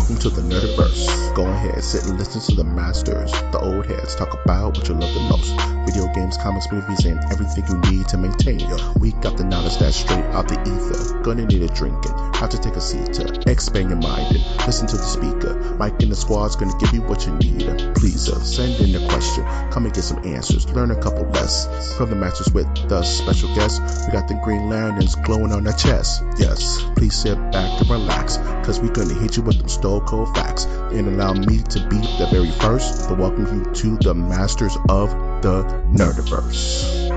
Welcome to the Nerdiverse. Go ahead, sit and listen to the masters, the old heads, talk about what you love the most. Video games, comics, movies, and everything you need to maintain. We got the knowledge that's straight out the ether. Gonna need a drink and have to take a seat to expand your mind and listen to the speaker. Mike and the squad's gonna give you what you need. Please send in a question, come and get some answers, learn a couple lessons from the masters with the special guests. We got the green lanterns glowing on their chest. Yes, please sit back and relax, cause we gonna hit you with them stone cold facts. And allow me to be the very first to welcome you to the masters of the Nerdiverse.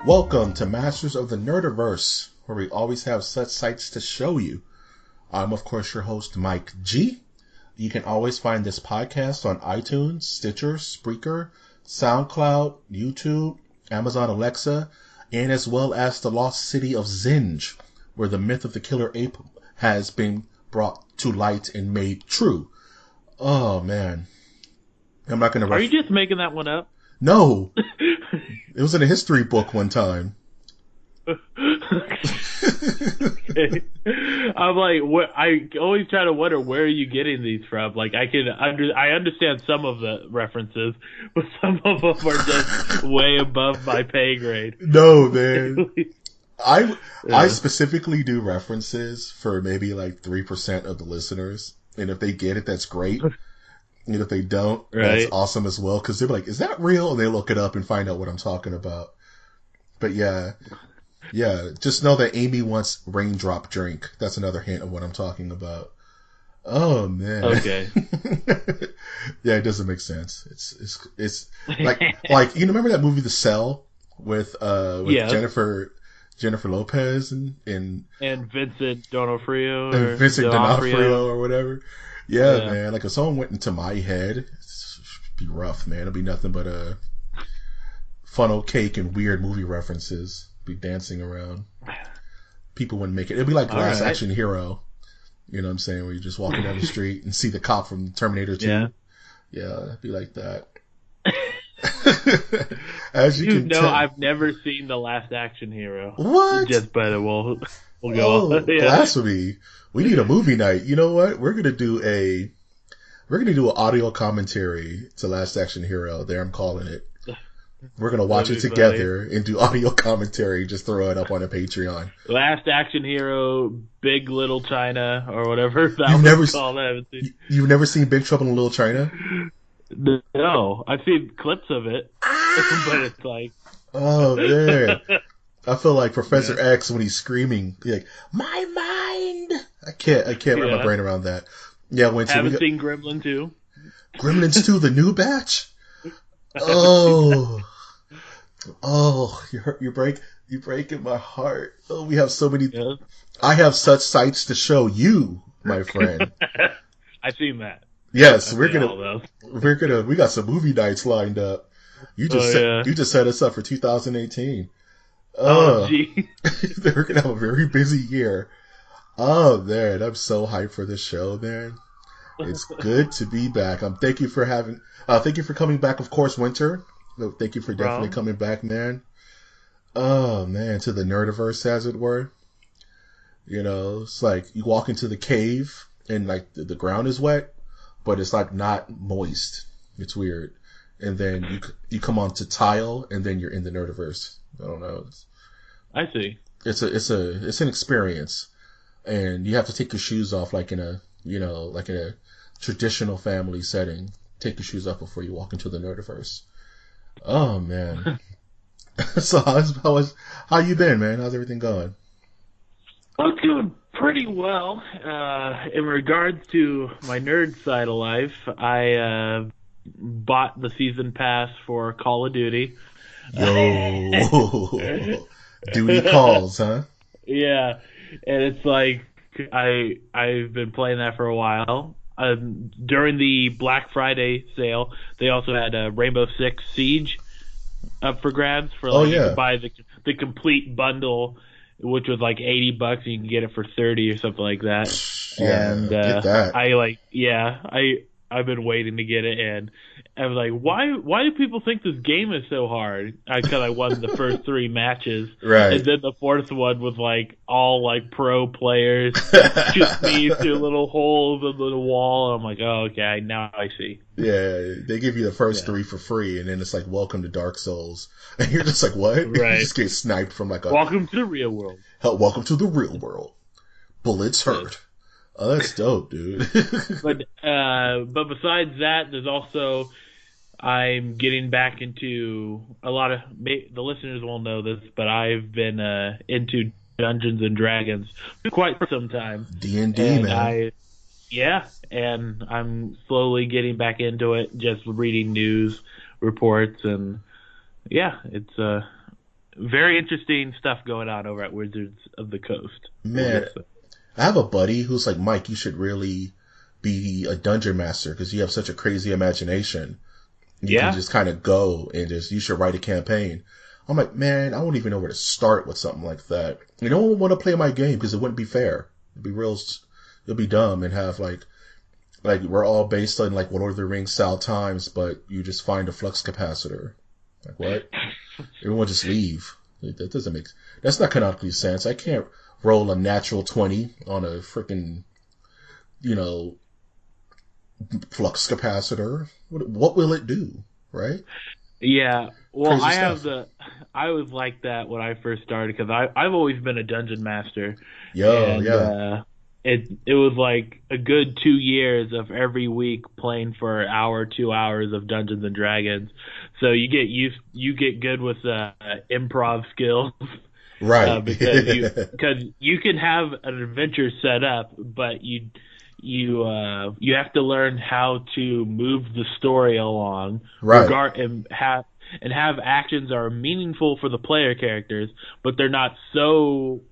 Welcome to Masters of the Nerdiverse, where we always have such sights to show you. I'm, of course, your host, Mike G. You can always find this podcast on iTunes, Stitcher, Spreaker, SoundCloud, YouTube, Amazon Alexa, and as well as the lost city of Zinj, where the myth of the killer ape has been brought to light and made true. Oh, man. I'm not going to... Are you just making that one up? No. It was in a history book one time. Okay. I'm like, I always try to wonder, where are you getting these from? Like, I understand some of the references, but some of them are just way above my pay grade. No, man. I specifically do references for maybe like 3% of the listeners, and if they get it, that's great. And if they don't, that's awesome as well, because they're like, is that real? And they look it up and find out what I'm talking about. But yeah, just know that Amy wants raindrop drink. That's another hint of what I'm talking about. Oh, man. Okay. Yeah, it doesn't make sense. It's like, you remember that movie The Cell with Jennifer Lopez and Vincent D'Onofrio or whatever. Yeah, man. Like if someone went into my head, it'd be rough, man. It'd be nothing but funnel cake and weird movie references. Be dancing around. People wouldn't make it. It'd be like Last Action Hero. You know what I'm saying? Where you're just walking down the street and see the cop from Terminator 2. Yeah, it'd be like that. As you can tell, I've never seen The Last Action Hero. What? Just better. We'll go on. Blasphemy. We need a movie night. You know what? We're gonna do an audio commentary to Last Action Hero. There, I'm calling it. We're gonna watch it together and do audio commentary. Just throw it up on a Patreon. Last Action Hero, Big Little China, or whatever that was called. You've never seen Big Trouble in Little China? No, I've seen clips of it, but it's like, oh man, I feel like Professor X when he's screaming, he's like, my mind. I can't wrap my brain around that. Yeah, haven't seen Gremlin 2. Gremlins 2, the new batch. Oh, you're breaking my heart. Oh, we have so many. Yeah. I have such sights to show you, my friend. I've seen that. Yes, we got some movie nights lined up. You just set us up for 2018. Oh, gee. We're gonna have a very busy year. Oh man, I'm so hyped for this show, man. It's good to be back. Thank you for coming back, of course, Winter. Thank you for definitely coming back, man. Oh man, to the Nerdiverse, as it were. You know, it's like you walk into the cave and like the ground is wet, but it's like not moist. It's weird. And then you come onto tile, and then you're in the Nerdiverse. I don't know. I see. It's an experience, and you have to take your shoes off like in a traditional family setting. Take your shoes off before you walk into the Nerdiverse. Oh man. So how you been, man? How's everything going? I'm doing pretty well. In regards to my nerd side of life, I bought the season pass for Call of Duty. Yo, duty calls, huh? Yeah, and it's like I've been playing that for a while. During the Black Friday sale, they also had a Rainbow Six Siege up for grabs. You could buy the complete bundle, which was like $80, and you can get it for $30 or something like that. Yeah, and get that. I've been waiting to get it, and I was like, why do people think this game is so hard? Because I won the first 3 matches, Right. and then the 4th one was like all like pro players shoot me through little holes in the wall. And I'm like, oh, okay, now I see. Yeah, they give you the first 3 for free, and then it's like, welcome to Dark Souls. And you're just like, what? Right. You just get sniped from like a... Welcome to the real world. Welcome to the real world. Bullets hurt. Oh, that's dope, dude. But besides that, there's also... I'm getting back into a lot of... The listeners won't know this, but I've been into Dungeons and Dragons for quite some time. D&D, man. Yeah, and I'm slowly getting back into it, just reading news reports, and yeah, it's very interesting stuff going on over at Wizards of the Coast. Man, I have a buddy who's like, Mike, you should really be a dungeon master because you have such a crazy imagination. You can just kind of go and you should write a campaign. I'm like, man, I wouldn't even know where to start with something like that. You don't want to play my game because it wouldn't be fair. It'd be dumb and have like we're all based on like Lord of the Rings style times, but you just find a flux capacitor. Like what? Everyone just leave. That's not canonically sense. I can't roll a natural 20 on a freaking, flux capacitor. What will it do? Right? Yeah. Well, Crazy I was like that when I first started because I've always been a dungeon master. Yeah. It was like a good 2 years of every week playing for an hour, 2 hours of Dungeons and Dragons. So you get good with improv skills, right? Because you can have an adventure set up, but you have to learn how to move the story along, right? And have actions that are meaningful for the player characters, but they're not so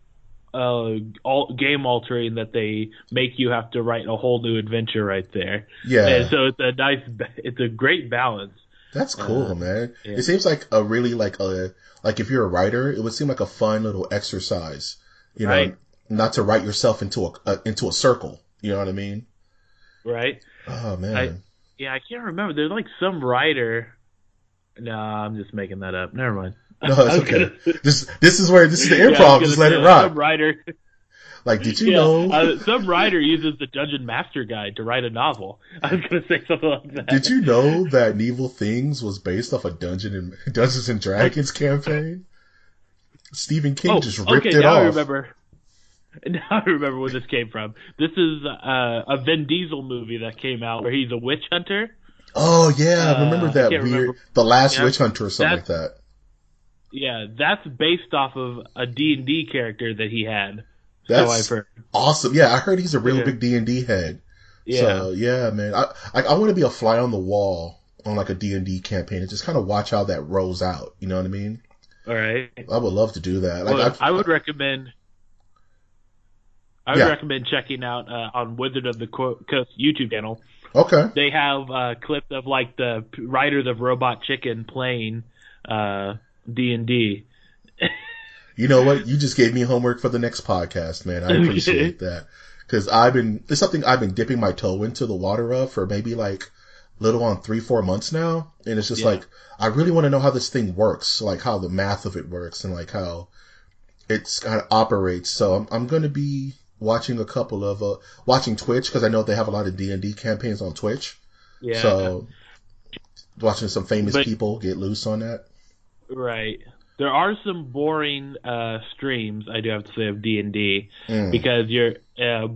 game altering that they make you have to write a whole new adventure right there. Yeah. And so it's a great balance. That's cool, man. Yeah. It seems like a really like if you're a writer, it would seem like a fun little exercise, right. Not to write yourself into a circle. You know what I mean? Right. Oh man. I can't remember. There's like some writer. No, I'm just making that up. Never mind. No, it's okay. This is the improv. Just let it rock. Some writer. Like, did you know? Some writer uses the Dungeon Master Guide to write a novel. I was going to say something like that. Did you know that Evil Things was based off a Dungeons and Dragons campaign? Stephen King just ripped it off. Now I remember where this came from. This is a Vin Diesel movie that came out where he's a witch hunter. Oh yeah, I remember that weird, The Last Witch Hunter or something like that. Yeah, that's based off of a D&D character that he had. That's so I've heard. Awesome. Yeah, I heard he's a real big D&D head. Yeah. So yeah, man, I want to be a fly on the wall on like a D&D campaign and just kind of watch how that rolls out. You know what I mean? All right. I would love to do that. Like, well, I would recommend. recommend checking out on Wizard of the Coast YouTube channel. Okay. They have clips of like the writers of Robot Chicken playing D&D. You know what? You just gave me homework for the next podcast, man. I appreciate that. Because it's something I've been dipping my toe into the water of for maybe like little on 3-4 months now. And it's just like, I really want to know how this thing works, like how the math of it works and like how it's kind of operates. So I'm going to be watching a couple of, watching Twitch because I know they have a lot of D&D campaigns on Twitch. Yeah. So watching some famous people get loose on that. Right. There are some boring streams, I do have to say, of D&D because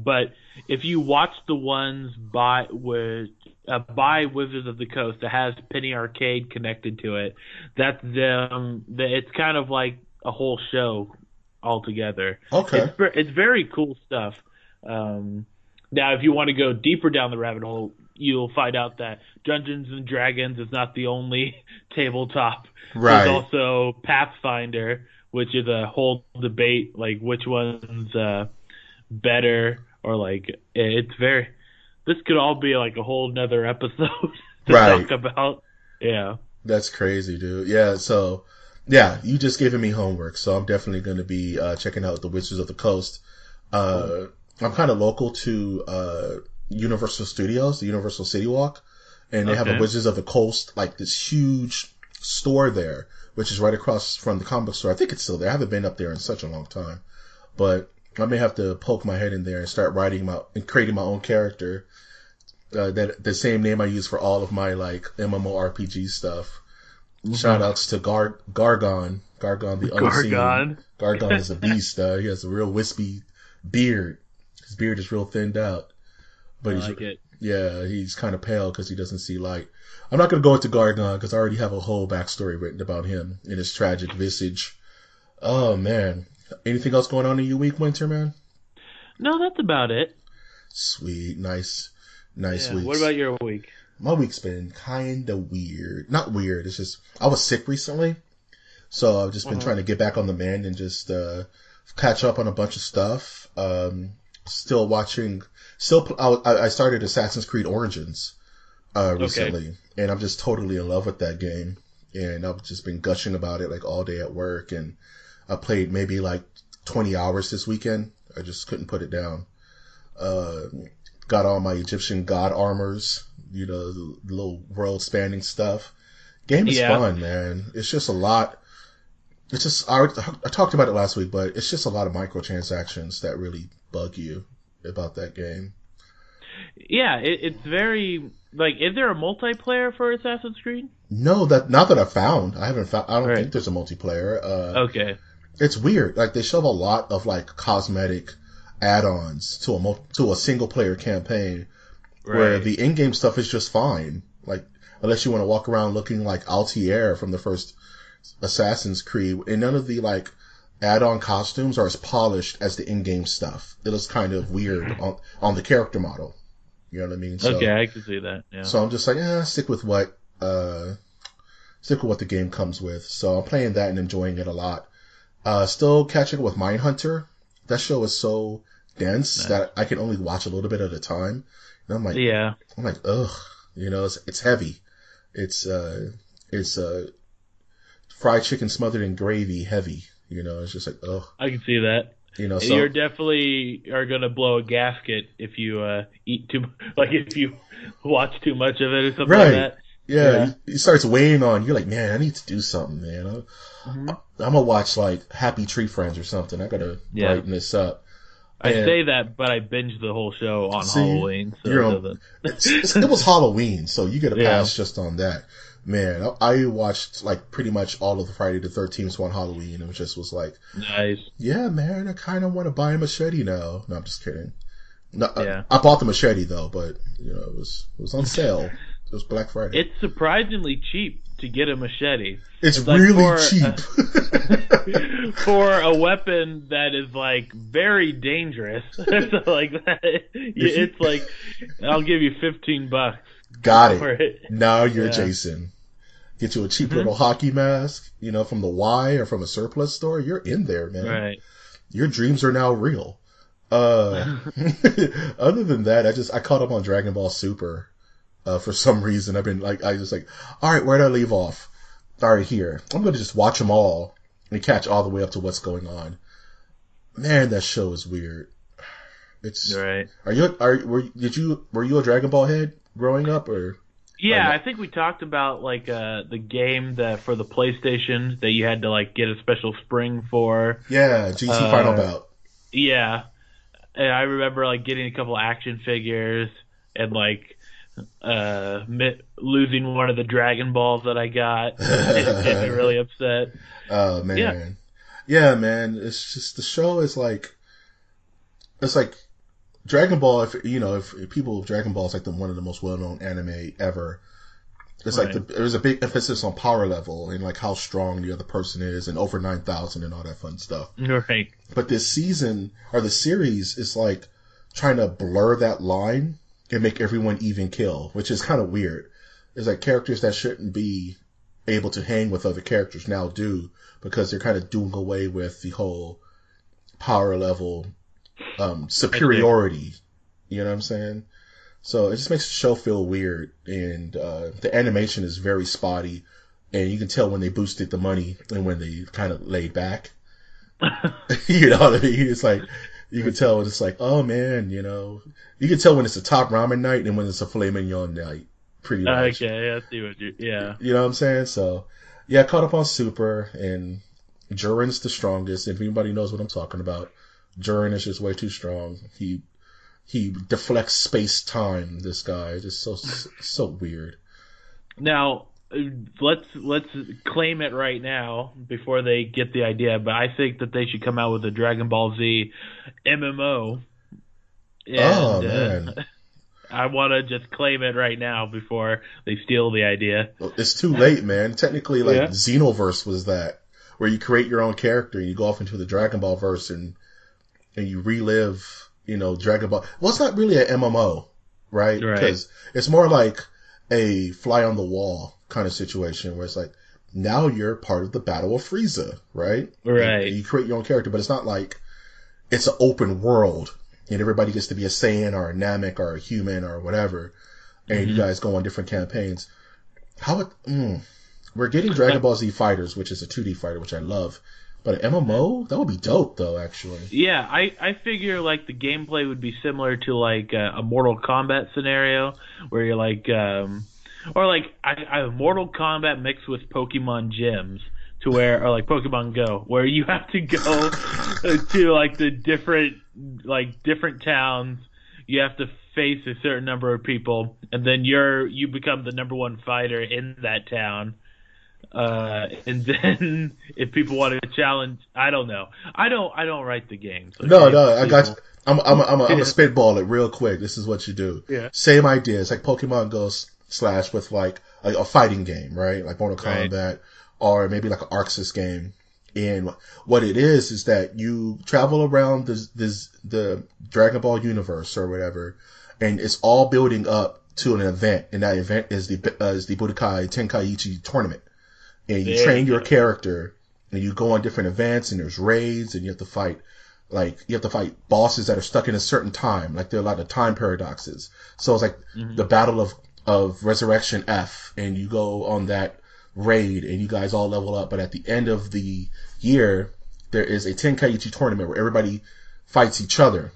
but if you watch the ones by Wizards of the Coast that has Penny Arcade connected to it, that's them. It's kind of like a whole show altogether. Okay, it's very cool stuff. Now, if you want to go deeper down the rabbit hole, you'll find out that Dungeons and Dragons is not the only tabletop. Right. There's also Pathfinder, which is a whole debate, like which one's better, or like it's very. This could all be like a whole nother episode to talk about. Yeah. That's crazy, dude. Yeah. So, yeah, you just giving me homework, so I'm definitely going to be checking out the Wizards of the Coast. I'm kind of local to Universal Studios, the Universal City Walk, and they have a Okay. Wizards of the Coast, like this huge store there, which is right across from the comic book store. I think it's still there. I haven't been up there in such a long time, but I may have to poke my head in there and start and creating my own character. That the same name I use for all of my like MMORPG stuff. Shout outs to Gargon the Unseen. Gargon is a beast. He has a real wispy beard. His beard is real thinned out, but he's kind of pale because he doesn't see light. I'm not going to go into Gargon because I already have a whole backstory written about him and his tragic visage. Oh man, anything else going on in your week, Winter Man? No, that's about it. Sweet, nice week. What about your week? My week's been kind of weird. Not weird. It's just I was sick recently, so I've just been trying to get back on the mend and just catch up on a bunch of stuff. Still watching. I started Assassin's Creed Origins recently, and I'm just totally in love with that game. And I've just been gushing about it like all day at work, and I played maybe like 20 hours this weekend. I just couldn't put it down. Got all my Egyptian god armors, the little world-spanning stuff. Game is fun, man. It's just a lot. It's just I talked about it last week, but it's just a lot of microtransactions that really bug you about that game. Yeah, it's very like. Is there a multiplayer for Assassin's Creed? No, not that I found. I haven't found. I don't think there's a multiplayer. Okay. It's weird. Like they shove a lot of like cosmetic add-ons to a single player campaign, where the in-game stuff is just fine. Like unless you want to walk around looking like Altair from the first Assassin's Creed, and none of the like add-on costumes are as polished as the in-game stuff. It looks kind of weird on the character model. You know what I mean? So, okay, I can see that. Yeah. So I'm just like, stick with what the game comes with. So I'm playing that and enjoying it a lot. Still catching up with Mindhunter. That show is so dense that I can only watch a little bit at a time. And I'm like, ugh, it's heavy. It's fried chicken smothered in gravy heavy. It's just like, ugh. I can see that. So you're definitely are gonna blow a gasket if you eat too, like if you watch too much of it or something like that. Yeah. It starts weighing on you. You're like, man, I need to do something, man. I'm gonna watch like Happy Tree Friends or something. I gotta brighten this up. I say that, but I binged the whole show on Halloween. So it was Halloween, so you get a pass just on that. Man, I watched like pretty much all of the Friday the 13th on Halloween, and it just was like, nice. Yeah, man, I kind of want to buy a machete now. No, I'm just kidding. No, I bought the machete though, but it was on sale. It was Black Friday. It's surprisingly cheap to get a machete. It's really cheap for a weapon that is like very dangerous. So like that, it's like I'll give you $15. Got it. Now you're Jason. Get you a cheap little hockey mask, from the Y or from a surplus store. You're in there, man. Right. Your dreams are now real. Other than that, I caught up on Dragon Ball Super. For some reason, I've been like, all right, where'd I leave off? All right, here. I'm going to just watch them all and catch all the way up to what's going on. Man, that show is weird. It's right. Were you a Dragon Ball head growing up or? Yeah, I think we talked about like the game that for the PlayStation that you had to like get a special spring for. Yeah, GT Final Bout. Yeah, and I remember like getting a couple action figures and like losing one of the Dragon Balls that I got and getting really upset. Oh man, yeah, man. It's just the show is like Dragon Ball. If people, Dragon Ball is like one of the most well-known anime ever. It's like there's a big emphasis on power level and like how strong the other person is and over 9,000 and all that fun stuff. Right. But this season or the series is like trying to blur that line and make everyone even kill, which is kind of weird. It's like characters that shouldn't be able to hang with other characters now do because they're kind of doing away with the whole power level superiority. You know what I'm saying? So it just makes the show feel weird, and the animation is very spotty, and you can tell when they boosted the money and when they kind of laid back. You know what I mean? It's like You can tell when it's like, oh man, you can tell when it's a top ramen night and when it's a filet mignon night, pretty much. Okay, I see what yeah. You know what I'm saying? So, yeah, I caught up on Super, and Jurin's the strongest. If anybody knows what I'm talking about, Jurin is just way too strong. He deflects space time. This guy just so weird. Now, let's claim it right now before they get the idea. But I think that they should come out with a Dragon Ball Z MMO. And, oh man. I want to just claim it right now before they steal the idea. It's too late, man. Technically, Xenoverse was that, where you create your own character and you go off into the Dragon Ball verse and you relive, Dragon Ball. Well, it's not really an MMO, right? Because it's more like a fly on the wall kind of situation where it's like, now you're part of the Battle of Frieza, right? Right. And you create your own character, but it's not like it's an open world and everybody gets to be a Saiyan or a Namek or a human or whatever, and you guys go on different campaigns. We're getting Dragon Ball Z Fighters, which is a 2D fighter, which I love. But an MMO? That would be dope, though, actually. Yeah, I figure, the gameplay would be similar to, a Mortal Kombat scenario, where you're, or, a Mortal Kombat mixed with Pokemon gyms, to where, or, Pokemon Go, where you have to go to, the different towns, you have to face a certain number of people, and then you become the number one fighter in that town. And then if people want to challenge, I don't know. I don't write the games. Okay? No, I got you. I'm a spitball it real quick. This is what you do. Yeah. Same idea. It's like Pokemon Go / with a fighting game, right? Like Mortal Kombat, or maybe like an Arc Sys game. And what it is that you travel around the Dragon Ball universe or whatever, and it's all building up to an event, and that event is the Budokai Tenkaichi tournament. And you train your character, and you go on different events, and there's raids, and you have to fight bosses that are stuck in a certain time. There are a lot of time paradoxes. So it's like the Battle of Resurrection F, and you go on that raid, and you guys all level up. But at the end of the year, there is a Tenkaichi tournament where everybody fights each other,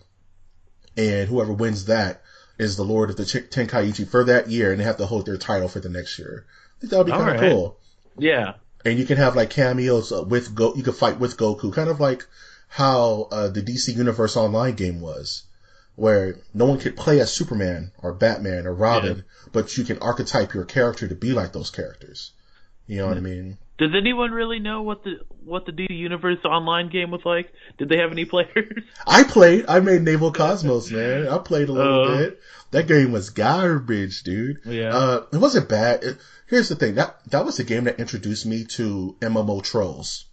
and whoever wins that is the Lord of the Tenkaichi for that year, and they have to hold their title for the next year. I think that would be kind of cool. Yeah. And you can have cameos with you can fight with Goku, kind of like how the DC Universe Online game was, where no one could play as Superman or Batman or Robin, but you can archetype your character to be like those characters. You know what I mean? Does anyone really know what the DC Universe Online game was like? Did they have any players? I made Naval Cosmos, man. I played a little bit. That game was garbage, dude. Yeah. It wasn't bad. Here's the thing. That was the game that introduced me to MMO trolls.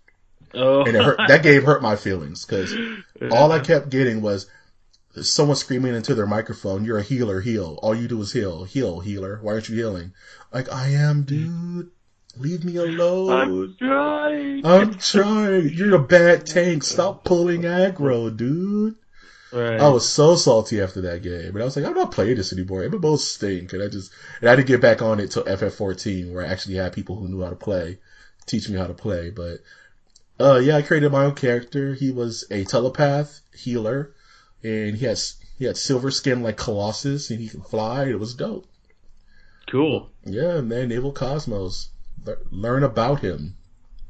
Oh. And that game hurt my feelings, because all I kept getting was someone screaming into their microphone, "You're a healer, heal. All you do is heal. Heal, healer. Why aren't you healing?" I am, dude. Leave me alone. I'm trying. You're a bad tank. Stop pulling aggro, dude. Right. I was so salty after that game, and I was like, I'm not playing this anymore. MMOs stink, and I didn't get back on it till FF14, where I actually had people who knew how to play teach me how to play. But I created my own character. He was a telepath healer, and he had silver skin like Colossus, and he can fly. It was dope. Cool. Yeah, man, Naval Cosmos. Learn about him.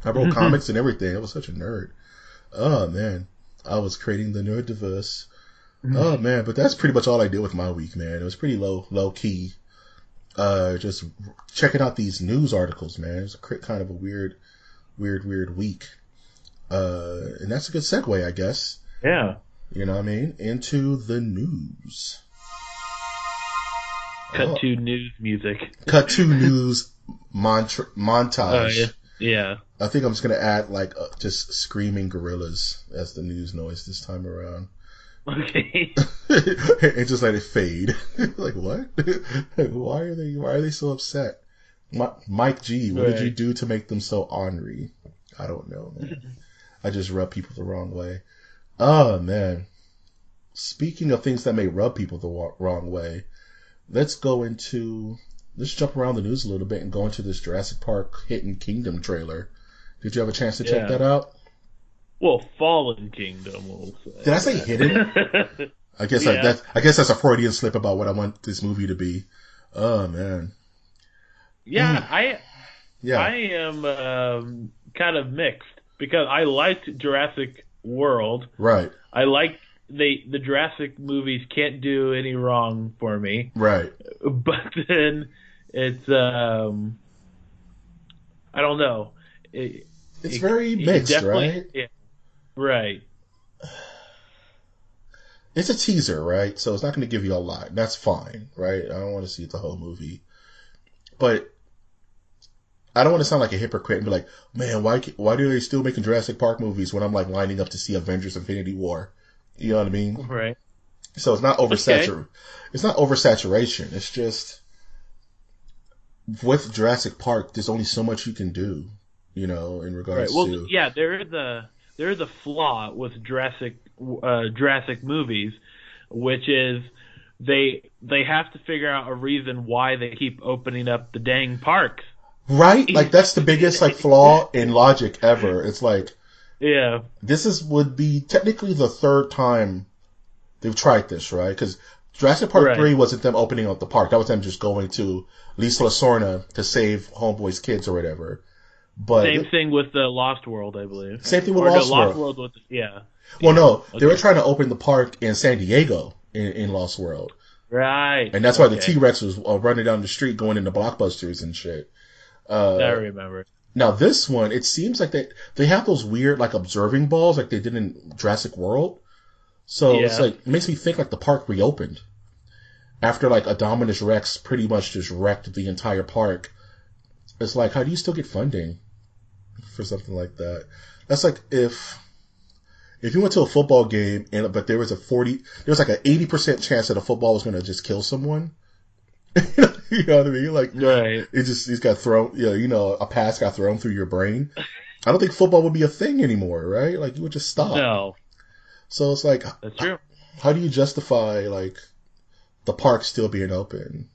I wrote comics and everything. I was such a nerd. Oh man, I was creating the nerdiverse. Oh man, but that's pretty much all I did with my week, man. It was pretty low key. Just checking out these news articles, man. It was kind of a weird week. And that's a good segue, I guess. Yeah. You know what I mean? Into the news. Cut to news music. Cut to news montage. Yeah. I think I'm just gonna add just screaming gorillas as the news noise this time around. Okay. And just let it fade. Like what? Why are they so upset? Mike G, what did you do to make them so ornery? I don't know, man. I just rub people the wrong way. Oh man. Speaking of things that may rub people the wrong way, let's jump around the news a little bit and go into this Jurassic Park Hidden Kingdom trailer. Did you have a chance to check that out? Well, Fallen Kingdom, we'll Did I say say hidden? that. Yeah. I guess that's a Freudian slip about what I want this movie to be. Oh man. Yeah, Mm, I yeah. am kind of mixed because I liked Jurassic World. Right. I like the Jurassic movies can't do any wrong for me, Right. but then it's I don't know. It It's it, very it mixed, definitely, right? yeah, right. It's a teaser, right? So it's not going to give you a lot. That's fine, right? I don't want to see the whole movie, but I don't want to sound like a hypocrite and be like, man, why do they still making Jurassic Park movies when I'm like lining up to see Avengers: Infinity War? You know what I mean? Right. So it's not Okay. oversaturation. It's not oversaturation. It's just with Jurassic Park, there's only so much you can do, in Right. regards Well, to yeah, there is a flaw with Jurassic movies, which is they have to figure out a reason why they keep opening up the dang parks. right. Like that's the biggest like flaw in logic ever. It's like Yeah. would be technically the third time they've tried this, right? Because Jurassic Park Right. 3 wasn't them opening up the park. That was them just going to Lisa Lasorna to save Homeboy's kids or whatever. But Same thing with the Lost World, I believe. same thing with Or no, Lost Lost World. World with yeah. Well, Yeah. no, they were Okay. trying to open the park in San Diego in Lost World. Right. And that's why the Okay. T-Rex was running down the street going into Blockbusters and shit. I Uh, remember. Now this one, it seems like they have those weird like observing balls like they did in Jurassic World. So it's Yeah. like it makes me think like the park reopened after like Indominus Rex pretty much just wrecked the entire park. It's like how do you still get funding for something like that? That's like if you went to a football game and but there was like an 80% chance that a football was gonna just kill someone. You know what I mean? Like Right. he's got thrown, a pass got thrown through your brain. I don't think football would be a thing anymore, right? Like you would just stop. No, So it's like, that's true. how do you justify like the park still being open?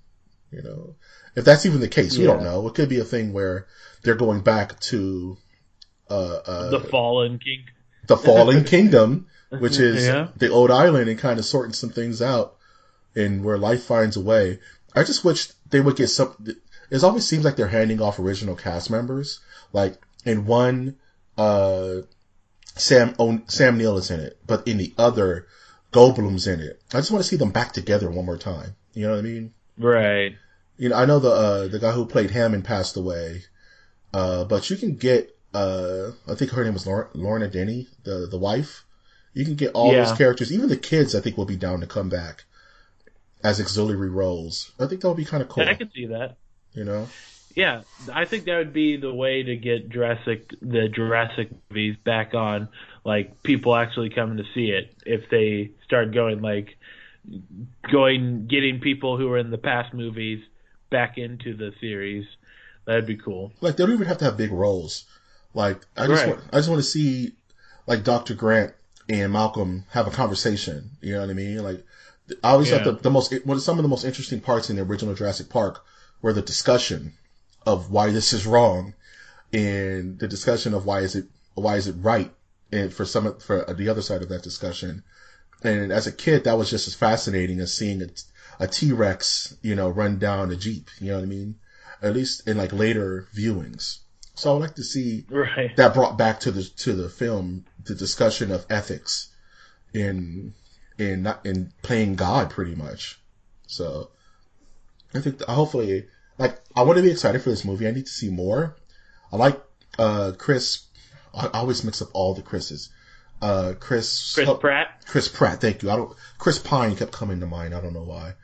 If that's even the case, we don't Yeah. know. It could be a thing where they're going back to The Fallen King. the Fallen Kingdom, which is Yeah. the old island, and kind of sorting some things out, and where life finds a way. I just wish they would get some. It always seems like they're handing off original cast members. Like in one, Sam Neill is in it, but in the other, Goldblum's in it. I just want to see them back together one more time. You know what I mean? Right. I know the guy who played Hammond passed away, but you can get I think her name was Lorna Denny, the wife. You can get all those Yeah. characters, even the kids. I think will be down to come back as auxiliary roles. I think that would be kind of cool. I could see that. You know? Yeah, I think that would be the way to get the Jurassic movies back on, like people actually coming to see it. If they start getting people who were in the past movies back into the series, that'd be cool. Like they don't even have to have big roles. Like Right. I just want to see like Dr. Grant and Malcolm have a conversation. You know what I mean? Like I always Yeah. thought some of the most interesting parts in the original Jurassic Park were the discussion of why this is wrong and the discussion of why is it right, and for the other side of that discussion. And as a kid, that was just as fascinating as seeing a T-Rex, run down a Jeep. You know what I mean? At least in like later viewings. So I would like to see Right. that brought back to the film the discussion of ethics in playing God pretty much. So I think hopefully like I want to be excited for this movie. I need to see more. I like Chris. I always mix up all the Chris's. Chris Pratt. Chris Pratt. Thank you. Chris Pine kept coming to mind. I don't know why.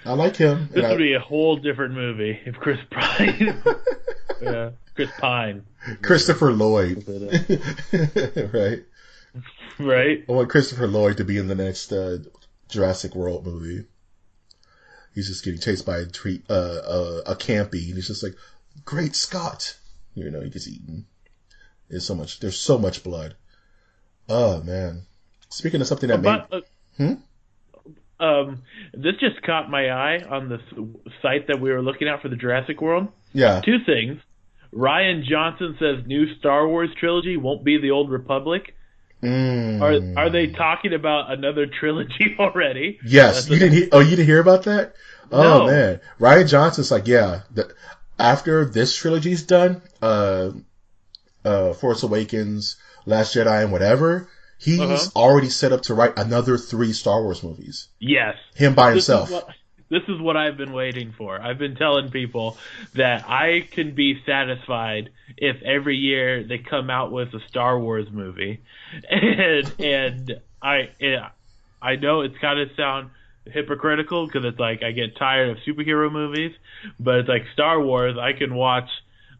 I like him. This would be a whole different movie if Chris Pine. Yeah, Chris Pine. Christopher Lloyd. Right. Right. I want Christopher Lloyd to be in the next Jurassic World movie. He's just getting chased by a campy, and he's just like, "Great Scott!" He gets eaten. There's so much blood. Oh man. Speaking of something that But made, this just caught my eye on the site that we were looking at for the Jurassic World. yeah, Two things. Ryan Johnson says new Star Wars trilogy won't be the Old Republic. Are they talking about another trilogy already? Yes. You didn't hear about that? No. Oh man. Ryan Johnson's like, yeah, after this trilogy's done, Force Awakens, Last Jedi, and whatever, he's already set up to write another 3 Star Wars movies. Yes. Him by himself. This is what I've been waiting for. I've been telling people that I can be satisfied if every year they come out with a Star Wars movie, and I know it's kind of sound hypocritical because it's like I get tired of superhero movies, but it's like Star Wars I can watch.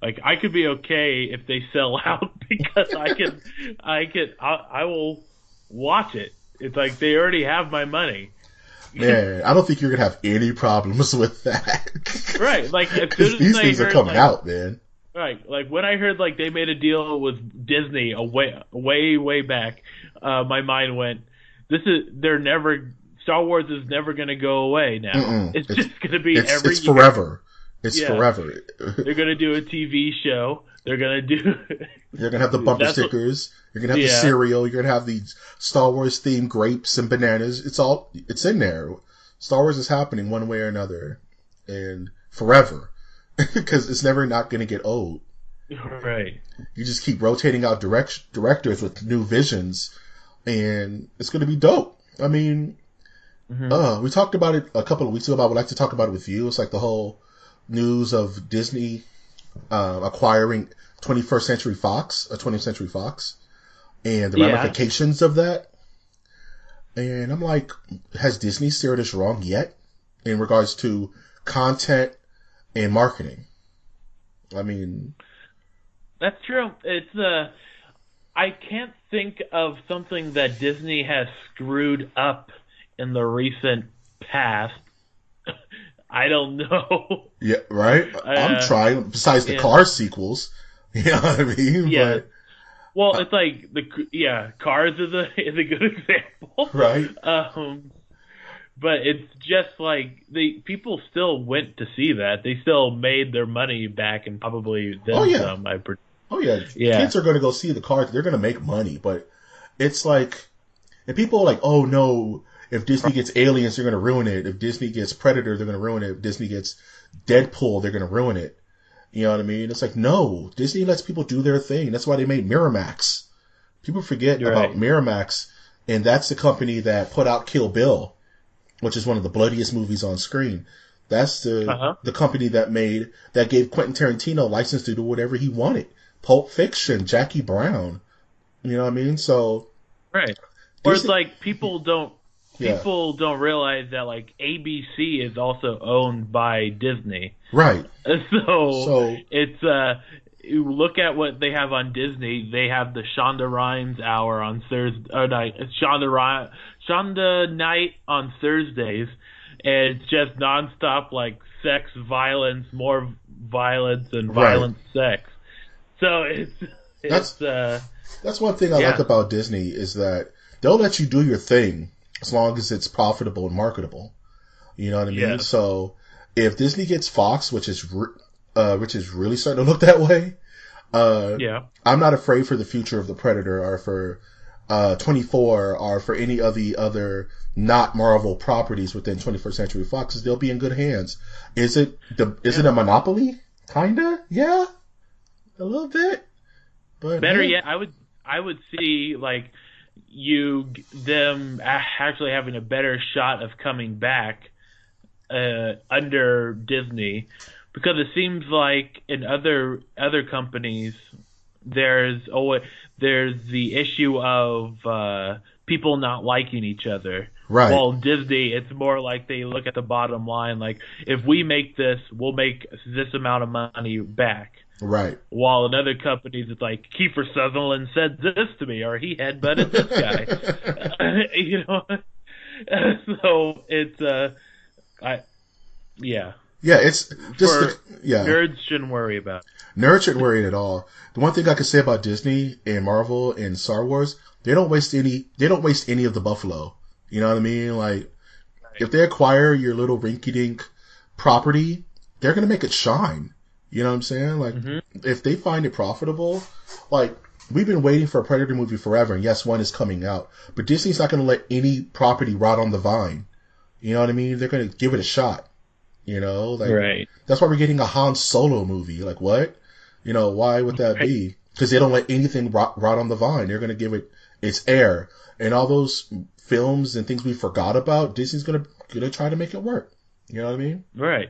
Like I could be okay if they sell out because I will watch it. It's like they already have my money. Man, I don't think you're gonna have any problems with that. Right, like as soon as these things are coming out, man. Right, like when I heard like they made a deal with Disney way back, my mind went, Star Wars is never gonna go away now. It's just gonna be every year. Forever. It's forever. They're gonna do a TV show. They're gonna have the bumper stickers. You're gonna have the cereal. You're gonna have the Star Wars themed grapes and bananas. It's in there. Star Wars is happening one way or another, and forever, because it's never not gonna get old. Right. You just keep rotating out directors with new visions, and it's gonna be dope. I mean, we talked about it a couple of weeks ago. But I would like to talk about it with you. It's like the whole news of Disney acquiring 20th Century Fox, and the ramifications of that. And I'm like, has Disney steered us wrong yet in regards to content and marketing? I mean, that's true. It's I can't think of something that Disney has screwed up in the recent past. I don't know. Yeah, right? I'm trying, besides the Cars sequels. You know what I mean? Yeah. Well, it's like Cars is a good example. Right. But it's just like people still went to see that. They still made their money back and probably then some. Kids are going to go see the Cars. They're going to make money, but it's like, and people are like, oh no, if Disney gets Aliens, they're going to ruin it. If Disney gets Predator, they're going to ruin it. If Disney gets Deadpool, they're going to ruin it. You know what I mean? It's like, no, Disney lets people do their thing. That's why they made Miramax. People forget about Miramax, and that's the company that put out Kill Bill, which is one of the bloodiest movies on screen. That's the company that gave Quentin Tarantino license to do whatever he wanted. Pulp Fiction, Jackie Brown. You know what I mean? So, right. Or it's like people don't realize that like ABC is also owned by Disney. Right. So it's you look at what they have on Disney. They have the Shonda Rhimes hour on Thursday. Shonda night on Thursdays, and it's just nonstop like sex, violence, more violence, and violent sex. So that's one thing I like about Disney is that they'll let you do your thing as long as it's profitable and marketable. You know what I mean? Yeah. So if Disney gets Fox, which is really starting to look that way, I'm not afraid for the future of the Predator or for 24 or for any of the other not Marvel properties within 21st Century Fox. They'll be in good hands. Is it a monopoly? Kinda, yeah, a little bit. But better yet, I would see like them actually having a better shot of coming back under Disney, because it seems like in other companies there's the issue of people not liking each other. Right. While Disney, it's more like they look at the bottom line, like if we make this, we'll make this amount of money back. Right. While in other companies, it's like Kiefer Sutherland said this to me, or he headbutted this guy. You know, so it's it's just nerds shouldn't worry about it. Nerds shouldn't worry at all. The one thing I can say about Disney and Marvel and Star Wars, they don't waste any of the buffalo. You know what I mean? Like, if they acquire your little rinky-dink property, they're gonna make it shine. You know what I'm saying? Like, Mm-hmm. if they find it profitable, like, we've been waiting for a Predator movie forever, and yes, one is coming out. But Disney's not going to let any property rot on the vine. You know what I mean? They're going to give it a shot. You know? Like, Right. that's why we're getting a Han Solo movie. Like, what? You know, why would that be? Because they don't let anything rot on the vine. They're going to give it its air. And all those films and things we forgot about, Disney's going to try to make it work. You know what I mean? Right.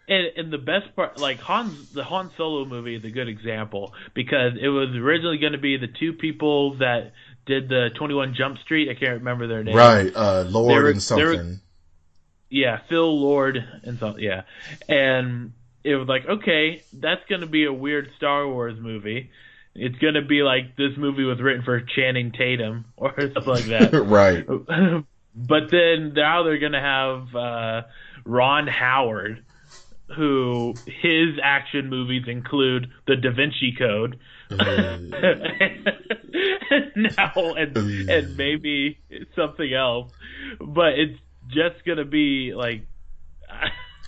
And the best part, like the Han Solo movie is a good example because it was originally going to be the two people that did the 21 Jump Street. I can't remember their name. Right, Lord and something. Yeah, Phil Lord and something. Yeah, and it was like, okay, that's going to be a weird Star Wars movie. It's going to be like this movie was written for Channing Tatum or something like that. Right. But then now they're going to have Ron Howard, who his action movies include The Da Vinci Code, and maybe something else, but it's just gonna be like.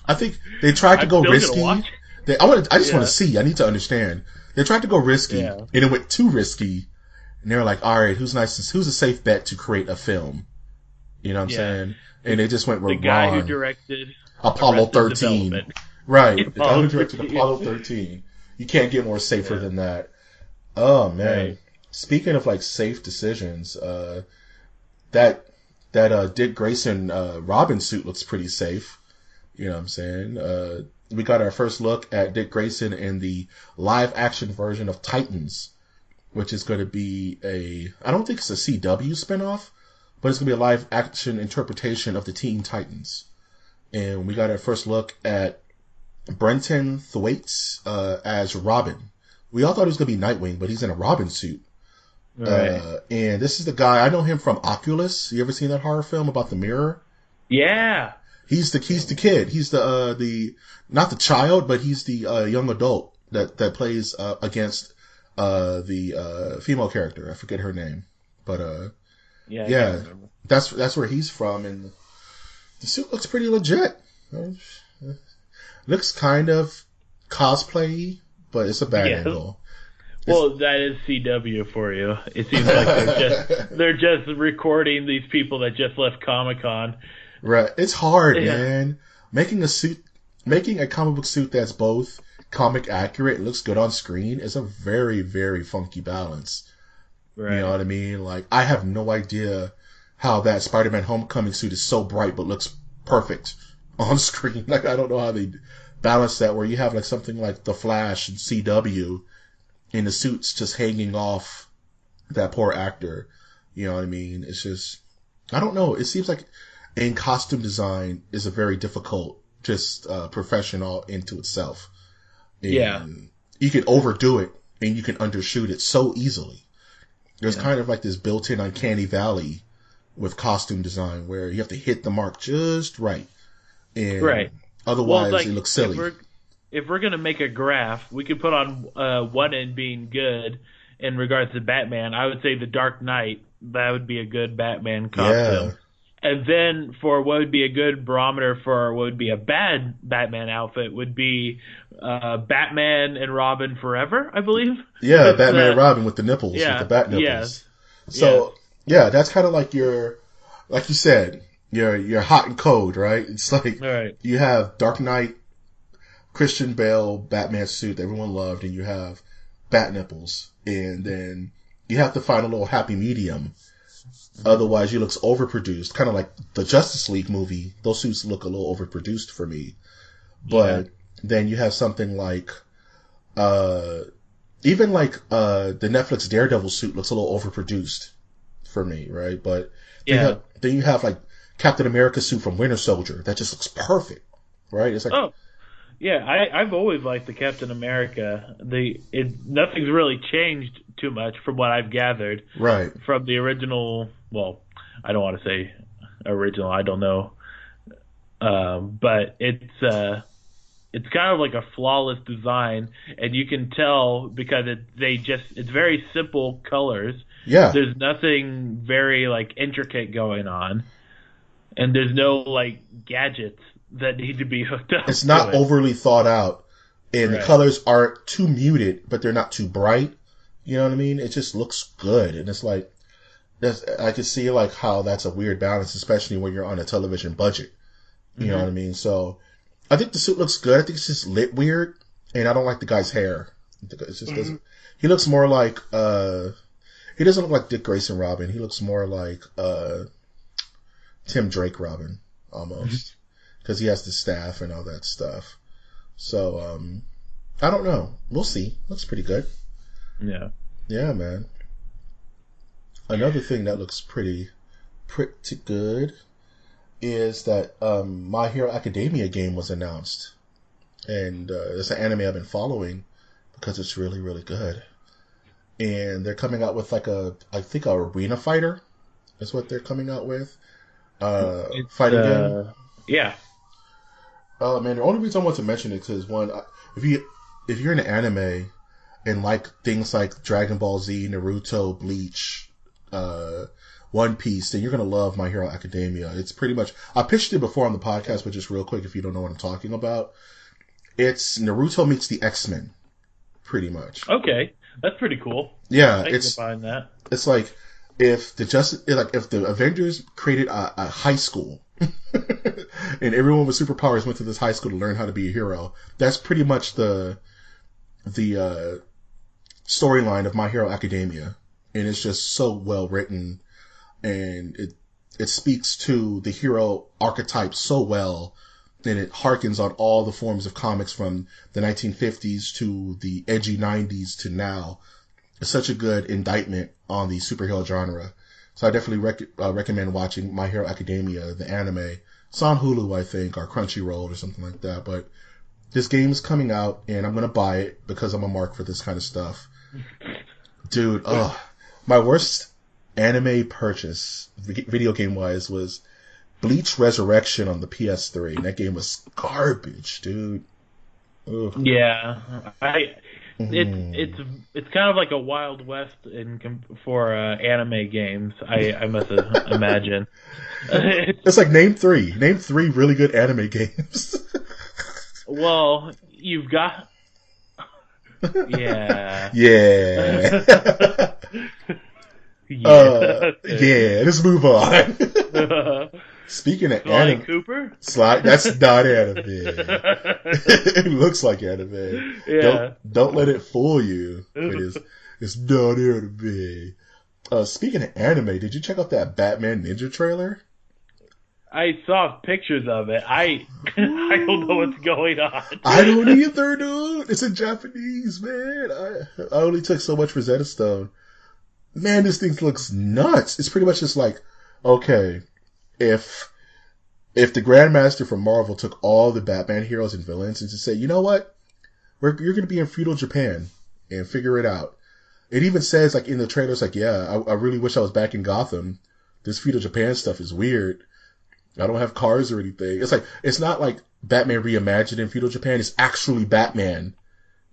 I think they tried to go risky. I just want to see. I need to understand. They tried to go risky, and it went too risky. And they were like, "All right, who's a safe bet to create a film?" You know what I'm saying? And they just went with the guy who directed Apollo 13. Right. The guy who directed Apollo 13. You can't get more safer than that. Oh, man. Right. Speaking of, like, safe decisions, that Dick Grayson Robin suit looks pretty safe. You know what I'm saying? We got our first look at Dick Grayson in the live-action version of Titans, which is going to be I don't think it's a CW spinoff, but it's going to be a live-action interpretation of the Teen Titans. And we got our first look at Brenton Thwaites as Robin. We all thought he was going to be Nightwing, but he's in a Robin suit. Right. And this is the guy, I know him from Oculus. You ever seen that horror film about the mirror? Yeah. He's the kid. He's the not the child, but he's the young adult that plays against the female character. I forget her name. But yeah, that's where he's from, and the suit looks pretty legit. Looks kind of cosplay, but it's a bad angle. Well, that is CW for you. It seems like they're just recording these people that just left Comic-Con. Right. It's hard, man. Making a comic book suit that's both comic accurate and looks good on screen is a very, very funky balance. Right. You know what I mean? Like, I have no idea how that Spider-Man Homecoming suit is so bright but looks perfect on screen. Like, I don't know how they balance that where you have like something like The Flash and CW and the suit's just hanging off that poor actor. You know what I mean? It's just, I don't know. It seems like in costume design is a very difficult profession all into itself. And you can overdo it and you can undershoot it so easily. There's kind of like this built-in uncanny valley with costume design where you have to hit the mark just right. And otherwise it looks silly. If we're going to make a graph, we could put on one end being good in regards to Batman. I would say The Dark Knight, that would be a good Batman costume. Yeah. And then for what would be a good barometer for what would be a bad Batman outfit would be Batman and Robin Forever, I believe. Yeah, Batman and Robin with the nipples, with the bat nipples. Yes. So, that's kind of like like you said, you're hot and cold, right? It's like you have Dark Knight, Christian Bale, Batman suit that everyone loved, and you have bat nipples. And then you have to find a little happy medium. Otherwise, you looks overproduced, kind of like the Justice League movie. Those suits look a little overproduced for me. But then you have something like, even like the Netflix Daredevil suit looks a little overproduced for me, right? But then you have like Captain America suit from Winter Soldier that just looks perfect, right? It's like, I've always liked the Captain America. Nothing's really changed too much from what I've gathered. Right. From the original, well, I don't want to say original, I don't know. But it's kind of like a flawless design, and you can tell because it's very simple colors. Yeah. There's nothing very like intricate going on. And there's no like gadgets that need to be hooked up. It's not overly thought out. and the colors aren't too muted, but they're not too bright. You know what I mean? It just looks good, and it's like I can see like how that's a weird balance, especially when you're on a television budget. You know what I mean? So I think the suit looks good. I think it's just lit weird, and I don't like the guy's hair. It just doesn't. He looks more like he doesn't look like Dick Grayson Robin. He looks more like Tim Drake Robin almost, because he has the staff and all that stuff. So I don't know. We'll see. Looks pretty good. Yeah. Yeah, man. Another thing that looks pretty good is that My Hero Academia game was announced, and it's an anime I've been following because it's really, really good. And they're coming out with like I think a arena fighter is what they're coming out with. Fighting game. Yeah. Oh man, the only reason I want to mention it is one, if you're in anime and like things like Dragon Ball Z, Naruto, Bleach, One Piece, then you're gonna love My Hero Academia. It's pretty much, I pitched it before on the podcast, but just real quick, if you don't know what I'm talking about, it's Naruto meets the X-Men, pretty much. Okay, that's pretty cool. Yeah, I can find that. It's like if the Avengers created a high school and everyone with superpowers went to this high school to learn how to be a hero. That's pretty much the storyline of My Hero Academia, and it's just so well written, and it speaks to the hero archetype so well, and it harkens on all the forms of comics from the 1950s to the edgy 90s to now. It's such a good indictment on the superhero genre. So I definitely recommend watching My Hero Academia, the anime. It's on Hulu, I think, or Crunchyroll or something like that. But this game's coming out, and I'm going to buy it because I'm a mark for this kind of stuff. Dude, my worst anime purchase, video game-wise, was Bleach Resurrection on the PS3. And that game was garbage, dude. Ugh. Yeah, it's kind of like a Wild West for anime games. I must imagine. It's like name three really good anime games. Well, you've got yeah. Let's move on. Speaking of anime, Cooper? That's not anime. It looks like anime. Yeah. Don't let it fool you. It's not anime. Speaking of anime, did you check out that Batman Ninja trailer? I saw pictures of it. I don't know what's going on. I don't either, dude. It's in Japanese, man. I only took so much Rosetta Stone. Man, this thing looks nuts. It's pretty much just like, okay, if the Grandmaster from Marvel took all the Batman heroes and villains and just say, you know what, you're going to be in feudal Japan and figure it out. It even says, like, in the trailers, like, yeah, I really wish I was back in Gotham. This feudal Japan stuff is weird. I don't have cars or anything. It's like, it's not like Batman reimagined in feudal Japan. It's actually Batman.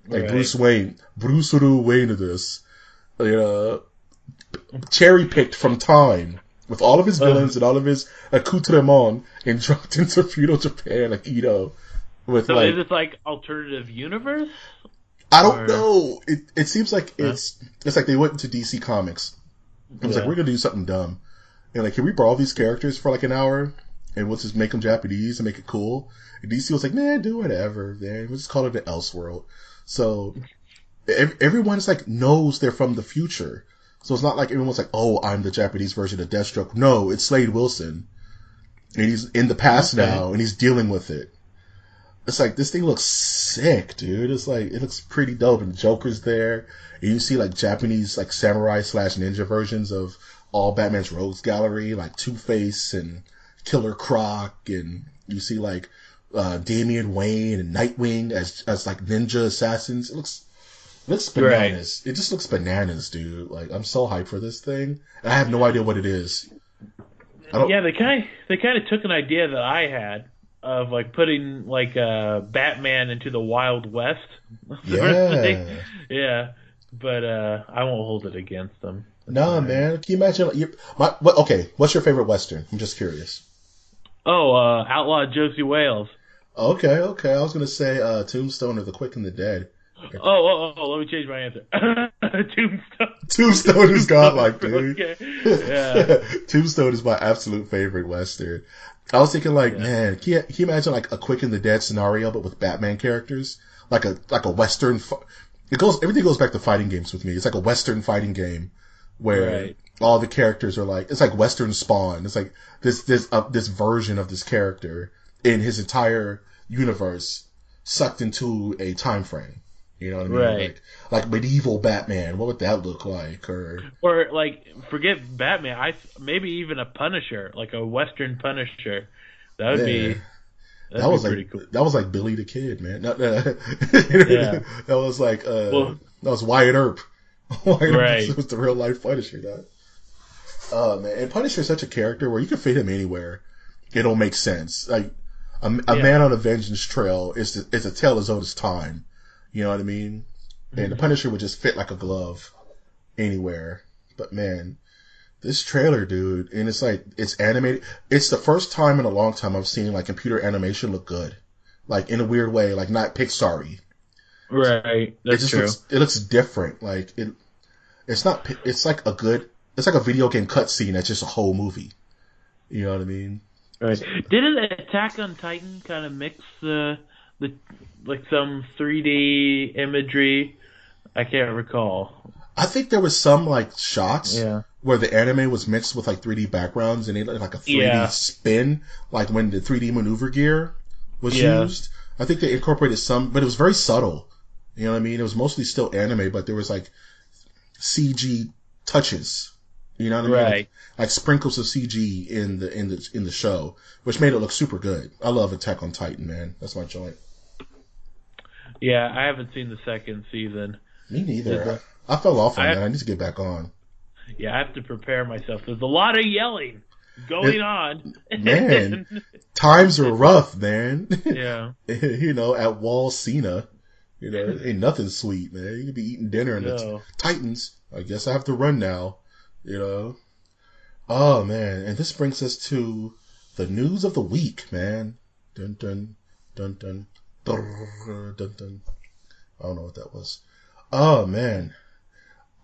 Like, right. Bruce Wayne of this. Cherry-picked from time. With all of his villains and all of his accoutrements and dropped into feudal Japan, like, with so is it like alternative universe? I don't know. It seems like it's like they went into DC Comics. It was like, we're gonna do something dumb. And like, can we borrow these characters for like an hour? And we'll just make them Japanese and make it cool. And DC was like, man, do whatever, man. We'll just call it the Elseworld. So everyone's like knows they're from the future. So it's not like everyone's like, oh, I'm the Japanese version of Deathstroke. No, it's Slade Wilson. And he's in the past now, and he's dealing with it. It's like, this thing looks sick, dude. It's like, it looks pretty dope. And Joker's there. And you see like Japanese, like samurai/ninja versions of all Batman's rogues gallery, like Two-Face and Killer Croc. And you see like, Damian Wayne and Nightwing as like ninja assassins. It looks bananas. Right. It just looks bananas, dude. Like, I'm so hyped for this thing. And I have no idea what it is. Yeah, they kind of took an idea that I had of like putting like Batman into the Wild West. Yeah. Yeah, but I won't hold it against them. Nah, man. Can you imagine? Okay, what's your favorite Western? I'm just curious. Oh, Outlaw Josie Wales. Okay, okay. I was gonna say Tombstone or The Quick and the Dead. Let me change my answer. Tombstone. Tombstone is Tombstone is godlike, dude. okay. Yeah. Tombstone is my absolute favorite Western. I was thinking, like, Yeah. man, can you imagine like a Quick and the Dead scenario, but with Batman characters, like a Western. Everything goes back to fighting games with me. It's like a Western fighting game where Right. all the characters are like, it's like Western Spawn. It's like this version of this character in his entire universe sucked into a time frame. You know what I mean? Right. Like medieval Batman. What would that look like? Or like, forget Batman. Maybe even a Punisher, like a Western Punisher. That would Yeah. be That was pretty like cool. that was like Billy the Kid, man. Yeah. That was like Well, that was Wyatt Earp. Wyatt right. Earp was the real life Punisher. That. Oh man, and Punisher is such a character where you can fit him anywhere. It'll make sense. Like a man on a vengeance trail is a tale as old as time. You know what I mean? And the Punisher would just fit like a glove anywhere. But man, this trailer, dude, and it's animated. It's the first time in a long time I've seen like computer animation look good. Like in a weird way, like not Pixar-y. Right. That's true. It looks different. Like it's not, it's like a video game cutscene that's just a whole movie. You know what I mean? Right. Didn't Attack on Titan kind of mix the like some 3D imagery? I can't recall. I think there was some like shots Yeah. where the anime was mixed with like 3D backgrounds and it looked like a 3D spin, like when the 3D maneuver gear was used. I think they incorporated some, but it was very subtle. You know what I mean? It was mostly still anime, but there was like CG touches. You know what I mean? Right. Like sprinkles of CG in the show, which made it look super good. I love Attack on Titan, man. That's my joint. Yeah, I haven't seen the second season. Me neither. I fell off on that. I need to get back on. Yeah, I have to prepare myself. There's a lot of yelling going on. Man, times are rough, man. Yeah. You know, at Wall Cena, you know, ain't nothing sweet, man. You could be eating dinner and it's Titans. I guess I have to run now, you know. Oh, man. And this brings us to the news of the week, man. Dun, dun, dun, dun, dun, dun, dun. I don't know what that was. Oh, man.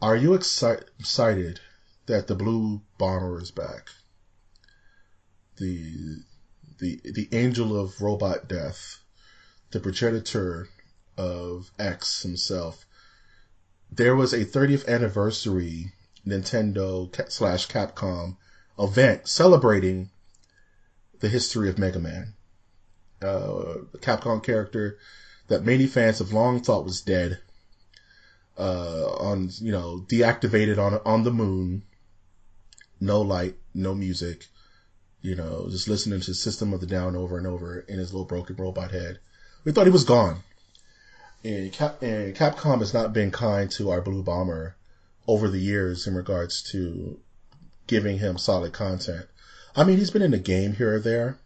Are you excited that the Blue Bomber is back? The angel of robot death, the progenitor of X himself. There was a 30th anniversary Nintendo / Capcom event celebrating the history of Mega Man, the Capcom character that many fans have long thought was dead, deactivated on the moon, no light, no music, just listening to System of the Down over and over in his little broken robot head. We thought he was gone. And Capcom has not been kind to our Blue Bomber over the years in regards to giving him solid content. I mean, he's been in a game here or there,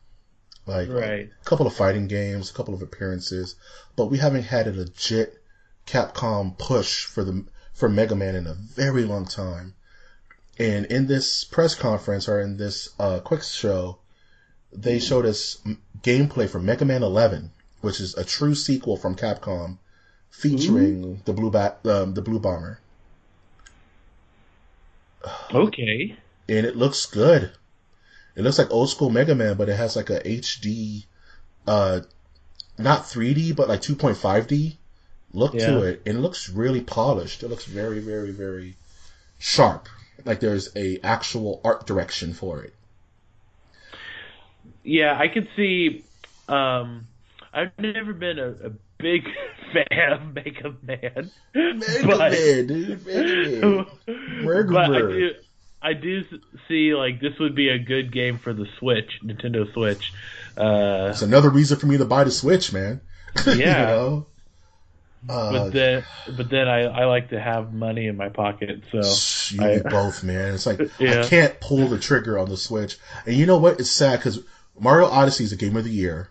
like a couple of fighting games, a couple of appearances, but we haven't had a legit Capcom push for Mega Man in a very long time. And in this press conference, or in this quick show, they showed us gameplay for Mega Man 11, which is a true sequel from Capcom, featuring the Blue Bomber. Okay. And it looks good. It looks like old school Mega Man, but it has like a HD, not 3D, but like 2.5D look to it. And it looks really polished. It looks very, very, very sharp. Like there's a actual art direction for it. Yeah, I could see. I've never been a big fan of Mega Man. Mega Man, dude. Mega Man. I do see like this would be a good game for the Switch, Nintendo Switch. It's another reason for me to buy the Switch, man. Yeah. But then I like to have money in my pocket, so you need both, man. It's like I can't pull the trigger on the Switch, and you know what? It's sad because Mario Odyssey is a game of the year.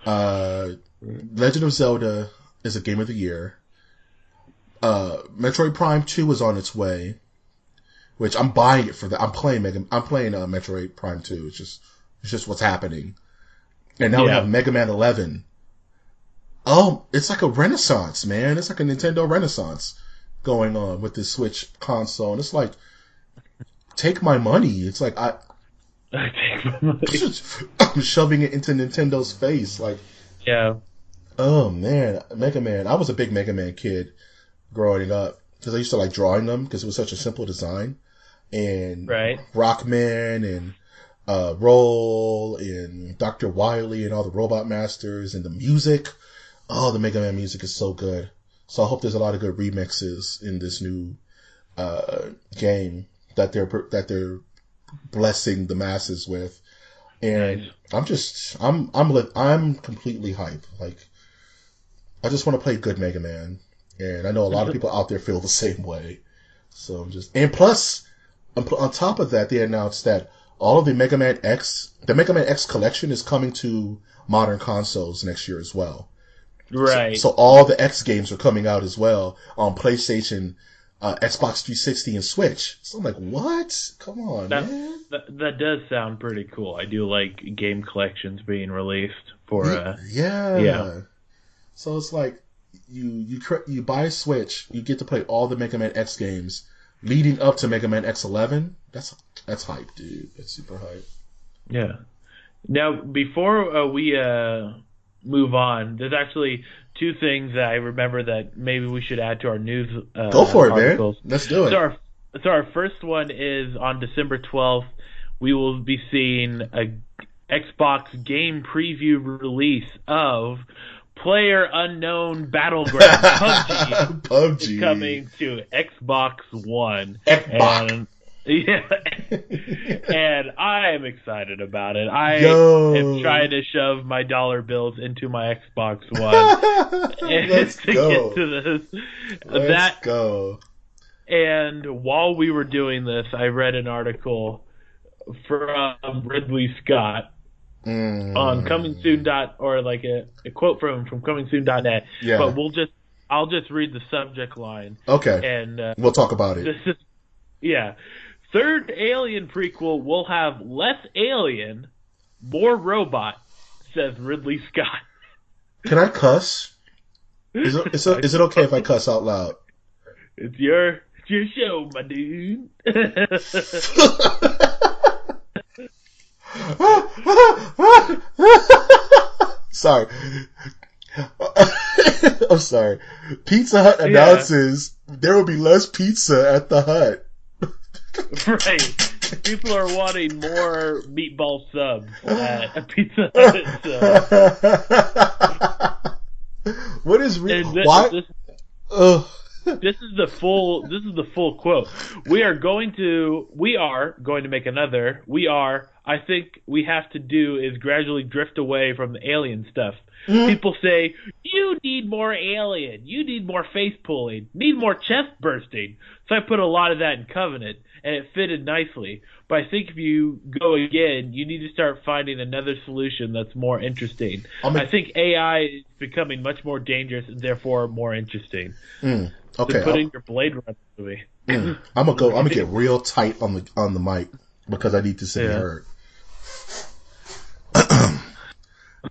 Legend of Zelda is a game of the year. Metroid Prime 2 is on its way, which I'm buying it for that. I'm playing Metroid Prime 2. It's just what's happening. And now we have Mega Man 11. Oh, it's like a renaissance, man. It's like a Nintendo renaissance going on with this Switch console. And it's like, take my money. It's like, I take my money. I'm shoving it into Nintendo's face. Like, yeah. Oh, man. Mega Man. I was a big Mega Man kid growing up because I used to like drawing them because it was such a simple design. And Rockman and Roll and Dr. Wily and all the Robot Masters and the music. Oh, the Mega Man music is so good. So I hope there's a lot of good remixes in this new game that they're blessing the masses with. And nice. I'm completely hyped. Like, I just want to play good Mega Man, and I know a lot of people out there feel the same way. So and plus, on top of that, they announced that all of the Mega Man X collection is coming to modern consoles next year as well. Right. So all the X games are coming out as well on PlayStation, Xbox 360, and Switch. So I'm like, what? Come on, man. That does sound pretty cool. I do like game collections being released for. Yeah. So it's like you buy a Switch, you get to play all the Mega Man X games leading up to Mega Man X11. That's hype, dude. That's super hype. Yeah. Now, before we move on, there's actually two things that I remember that maybe we should add to our news. Go for it, articles. Man. Let's do it. So our first one is on December 12th. We will be seeing a Xbox game preview release of PlayerUnknown Battleground PUBG. PUBG is coming to Xbox One. Xbox. And I am excited about it. I am trying to shove my dollar bills into my Xbox One Let's to go. get to this. Let's go. And while we were doing this, I read an article from Ridley Scott on Coming Soon or like a quote from ComingSoon.net. Yeah. But I'll just read the subject line. Okay. And we'll talk about it. Third Alien prequel will have less alien, more robot, says Ridley Scott. Can I cuss? Is it okay if I cuss out loud? It's your show, my dude. Sorry. I'm sorry. Pizza Hut announces there will be less pizza at the Hut. Right. People are wanting more meatball subs at Pizza Hut. What is why? This is the full quote. We are going to make another. I think we have to do is gradually drift away from the alien stuff. People say, you need more alien, you need more face pulling, need more chest bursting. So I put a lot of that in Covenant, and it fitted nicely. But I think if you go again, you need to start finding another solution that's more interesting. I think AI is becoming much more dangerous and therefore more interesting. Okay. So put in your Blade Runner movie. I'm gonna get real tight on the mic because I need to say heard.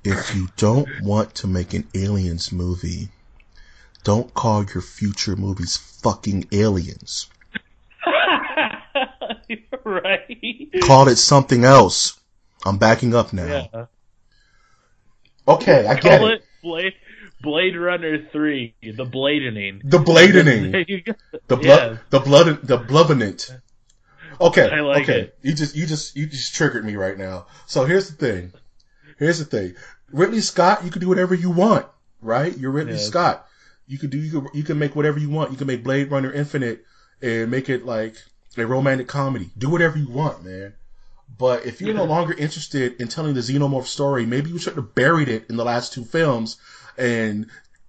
If you don't want to make an Aliens movie, don't call your future movies fucking Aliens. Right. Call it something else. I'm backing up now. Yeah. Okay, I get it. Blade Runner 3, the bladening. The bladening. The bloodinant. Okay. I like it. You just triggered me right now. So here's the thing. Ridley Scott, you can do whatever you want, right? You're Ridley Scott. You can make whatever you want. You can make Blade Runner Infinite and make it like a romantic comedy. Do whatever you want, man. But if you're no longer interested in telling the Xenomorph story, maybe you should have buried it in the last two films and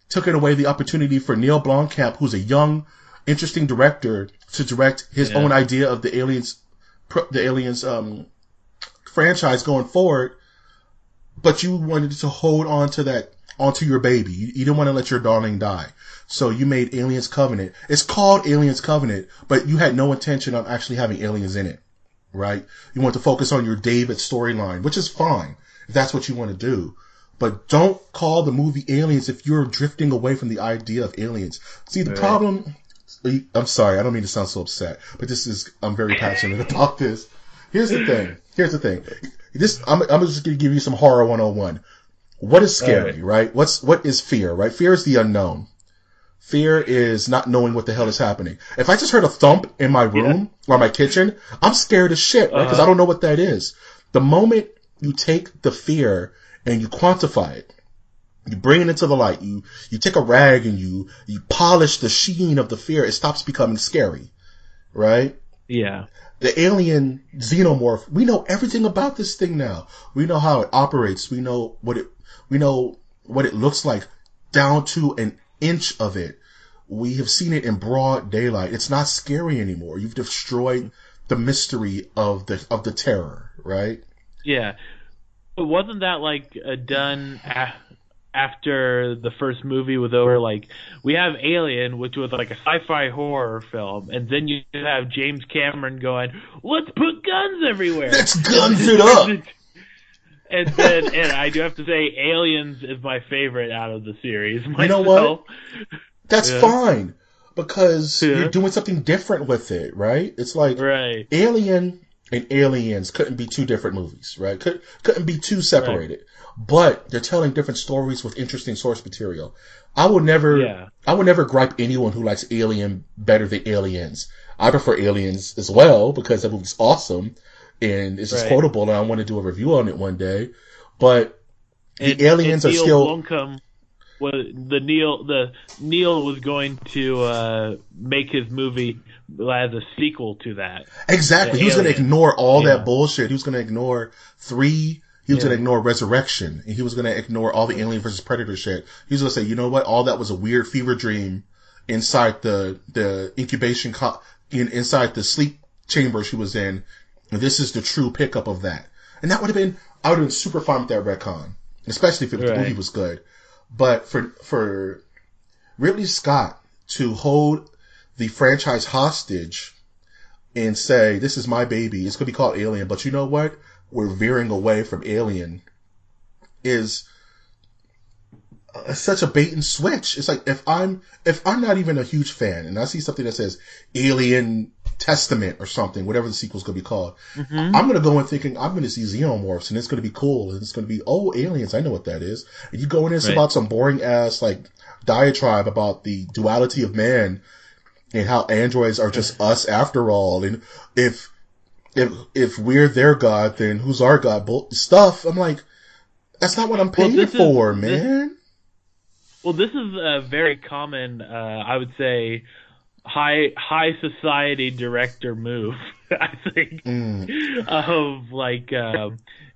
took it away the opportunity for Neil Blomkamp, who's a young, interesting director, to direct his own idea of the Aliens franchise going forward. But you wanted to hold on to that, onto your baby. You didn't want to let your darling die. So you made Aliens Covenant. It's called Aliens Covenant, but you had no intention of actually having aliens in it, right? You want to focus on your David storyline, which is fine. if that's what you want to do. But don't call the movie Aliens if you're drifting away from the idea of aliens. See, the problem... I'm sorry, I don't mean to sound so upset, but I'm very passionate about this. Here's the thing. I'm just going to give you some horror 101. What is scary, right? What is fear, right? Fear is the unknown. Fear is not knowing what the hell is happening. If I just heard a thump in my room or my kitchen, I'm scared as shit, right? Because I don't know what that is. The moment you take the fear and you quantify it, you bring it into the light, you take a rag and you polish the sheen of the fear, it stops becoming scary, right? Yeah. The alien xenomorph, we know everything about this thing now. We know how it operates. We know what it looks like down to an inch of it. We have seen it in broad daylight. It's not scary anymore. You've destroyed the mystery of the terror, right? Yeah. But wasn't that like done after the first movie was over? Like, we have Alien, which was like a sci-fi horror film, and then you have James Cameron going, let's put guns everywhere. Let's guns it up. And I do have to say, Aliens is my favorite out of the series. Myself. You know what? That's fine, because you're doing something different with it, right? It's like Alien and Aliens couldn't be two different movies, right? Couldn't be two separated. Right. But they're telling different stories with interesting source material. I would never gripe anyone who likes Alien better than Aliens. I prefer Aliens as well because that movie's awesome and it's just quotable, and I want to do a review on it one day. But the Aliens are still. Blomkamp, Neil was going to make his movie as a sequel to that. Exactly. He was going to ignore all that bullshit. He was going to ignore 3. He was going to ignore Resurrection, and he was going to ignore all the Alien versus Predator shit. He was going to say, you know what? All that was a weird fever dream inside the incubation, inside the sleep chamber she was in. And this is the true pickup of that. And I would have been super fine with that retcon, especially if the movie was good. But for Ridley Scott to hold the franchise hostage and say, this is my baby, it's going to be called Alien, but you know what? We're veering away from Alien is such a bait and switch. It's like, if I'm not even a huge fan and I see something that says Alien Testament or something, whatever the sequel's going to be called, I'm going to go in thinking I'm going to see xenomorphs and it's going to be cool and it's going to be, aliens, I know what that is. And you go in and it's about some boring ass like diatribe about the duality of man and how androids are just us after all, and if we're their god, then who's our god? Stuff. I'm like, that's not what I'm paying for, man. This is a very common, I would say, high society director move. I think of like,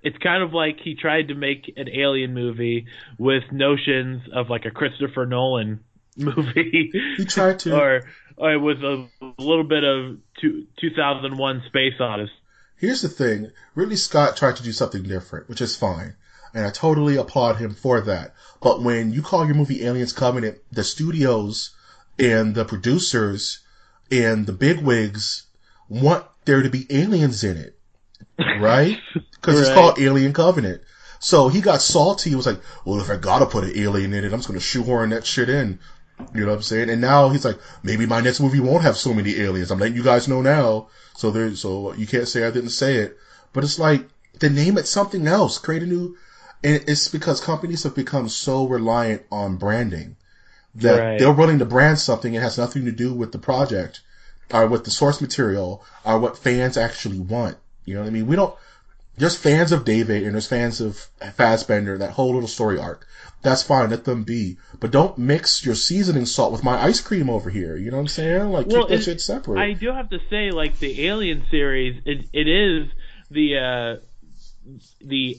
it's kind of like he tried to make an Alien movie with notions of like a Christopher Nolan movie. He tried to, or with a little bit of 2001 Space Odyssey. Here's the thing. Ridley Scott tried to do something different, which is fine. And I totally applaud him for that. But when you call your movie Aliens Covenant, the studios and the producers and the bigwigs want there to be aliens in it. Right? Because it's called Alien Covenant. So he got salty. He was like, well, if I gotta put an alien in it, I'm just gonna shoehorn that shit in. You know what I'm saying? And now he's like, maybe my next movie won't have so many aliens. I'm letting you guys know now. So you can't say I didn't say it. But it's like, to name it something else, create a new, and it's because companies have become so reliant on branding that they're willing to brand something that has nothing to do with the project or with the source material or what fans actually want. You know what I mean? There's fans of David and there's fans of Fassbender, that whole little story arc. That's fine, let them be. But don't mix your seasoning salt with my ice cream over here. You know what I'm saying? Like, keep that shit separate. I do have to say, like, the Alien series, it is the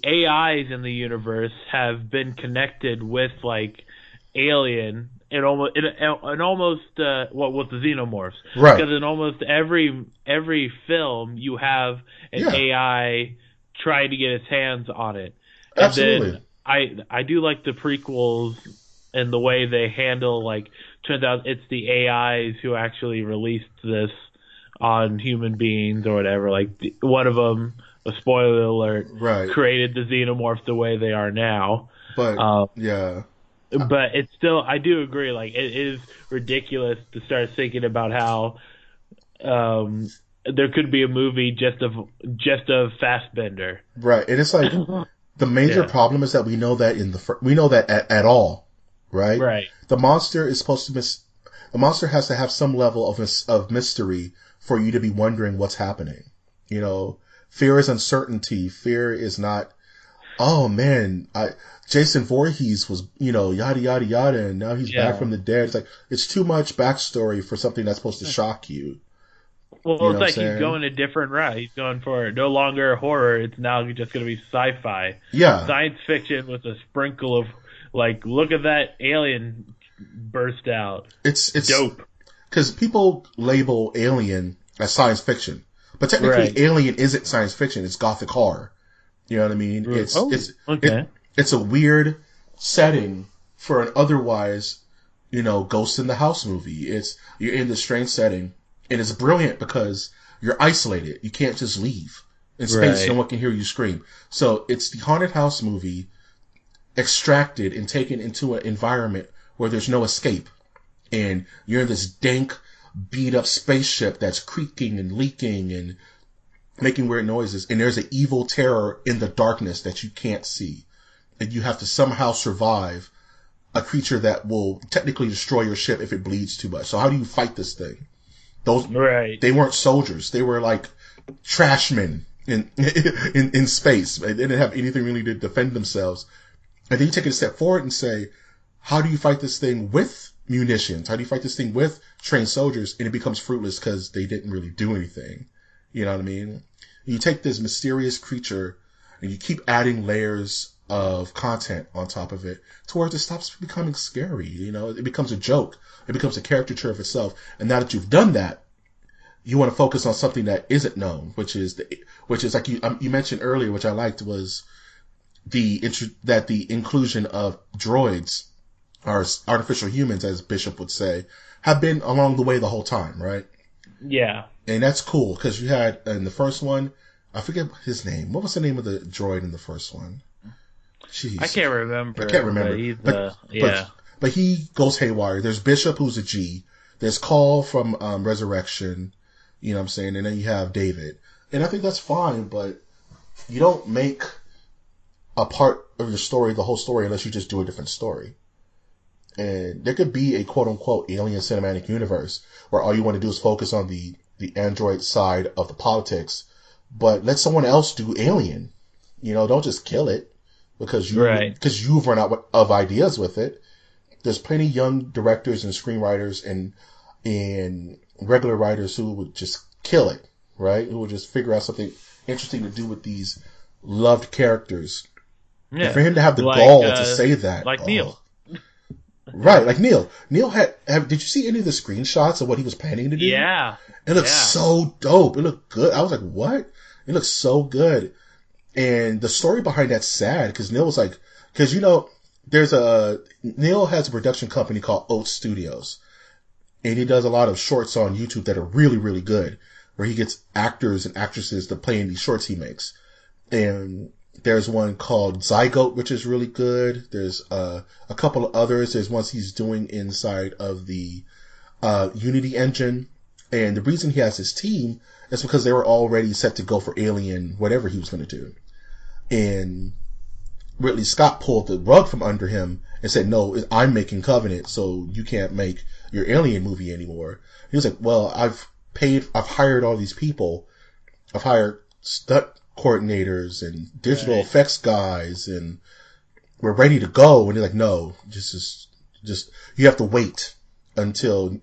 AIs in the universe have been connected with, like, Alien with the xenomorphs. Right. Because in almost every film, you have an AI trying to get its hands on it. And Absolutely. Then I do like the prequels and the way they handle, like, turns out it's the AIs who actually released this on human beings or whatever. Like, one of them, a spoiler alert, Right. created the xenomorphs the way they are now. But yeah. But it's still, I do agree, like, it is ridiculous to start thinking about how there could be a movie just of Fassbender. Right. And it's like the major problem is that we know that we know that at all, right? Right. The monster is supposed to the monster has to have some level of mystery for you to be wondering what's happening. You know, fear is uncertainty. Fear is not, oh man, Jason Voorhees was, yada, yada, yada, and now he's back from the dead. It's like, it's too much backstory for something that's supposed to shock you. Well, it's like he's going a different route. He's going for no longer horror. It's now just going to be sci-fi. Yeah. Science fiction with a sprinkle of, like, look at that alien burst out. It's dope. Because people label Alien as science fiction. But technically, Alien isn't science fiction. It's gothic horror. You know what I mean? It's a weird setting for an otherwise, Ghost in the House movie. You're in this strange setting. And it's brilliant because you're isolated. You can't just leave. In space, no one can hear you scream. So it's the haunted house movie extracted and taken into an environment where there's no escape. And you're in this dank, beat-up spaceship that's creaking and leaking and making weird noises. And there's an evil terror in the darkness that you can't see. And you have to somehow survive a creature that will technically destroy your ship if it bleeds too much. So how do you fight this thing? They weren't soldiers. They were like trashmen in space. They didn't have anything really to defend themselves. And then you take it a step forward and say, how do you fight this thing with munitions? How do you fight this thing with trained soldiers? And it becomes fruitless because they didn't really do anything. You know what I mean? You take this mysterious creature and you keep adding layers of content on top of it to where it just stops becoming scary. It becomes a joke. It becomes a caricature of itself. And now that you've done that, you want to focus on something that isn't known, which is like you mentioned earlier, which I liked, was the inclusion of droids, or artificial humans, as Bishop would say, have been along the way the whole time, right? Yeah. And that's cool because you had in the first one, I forget his name. What was the name of the droid in the first one? Jeez. I can't remember. But he goes haywire. There's Bishop, who's a G. There's Call from Resurrection. You know what I'm saying? And then you have David. And I think that's fine, but you don't make a part of your story the whole story unless you just do a different story. And there could be a quote-unquote alien cinematic universe where all you want to do is focus on the android side of the politics, but let someone else do Alien. Don't just kill it because you've run out of ideas with it. There's plenty of young directors and screenwriters and regular writers who would just kill it, right? Who would just figure out something interesting to do with these loved characters. Yeah. And for him to have the gall to say that. Like Neil. Right, like Neil. Neil did you see any of the screenshots of what he was planning to do? Yeah. It looked so dope. It looked good. I was like, what? It looks so good. And the story behind that's sad because Neil was like, because Neil has a production company called Oat Studios, and he does a lot of shorts on YouTube that are really, really good, where he gets actors and actresses to play in these shorts he makes. And there's one called Zygote, which is really good. There's a couple of others. There's ones he's doing inside of the Unity engine. And the reason he has his team is because they were already set to go for Alien, whatever he was going to do. And Ridley Scott pulled the rug from under him and said, no, I'm making Covenant, so you can't make your Alien movie anymore. He was like, well, I've hired all these people. I've hired stunt coordinators and digital effects guys, and we're ready to go. And they're like, no, just you have to wait until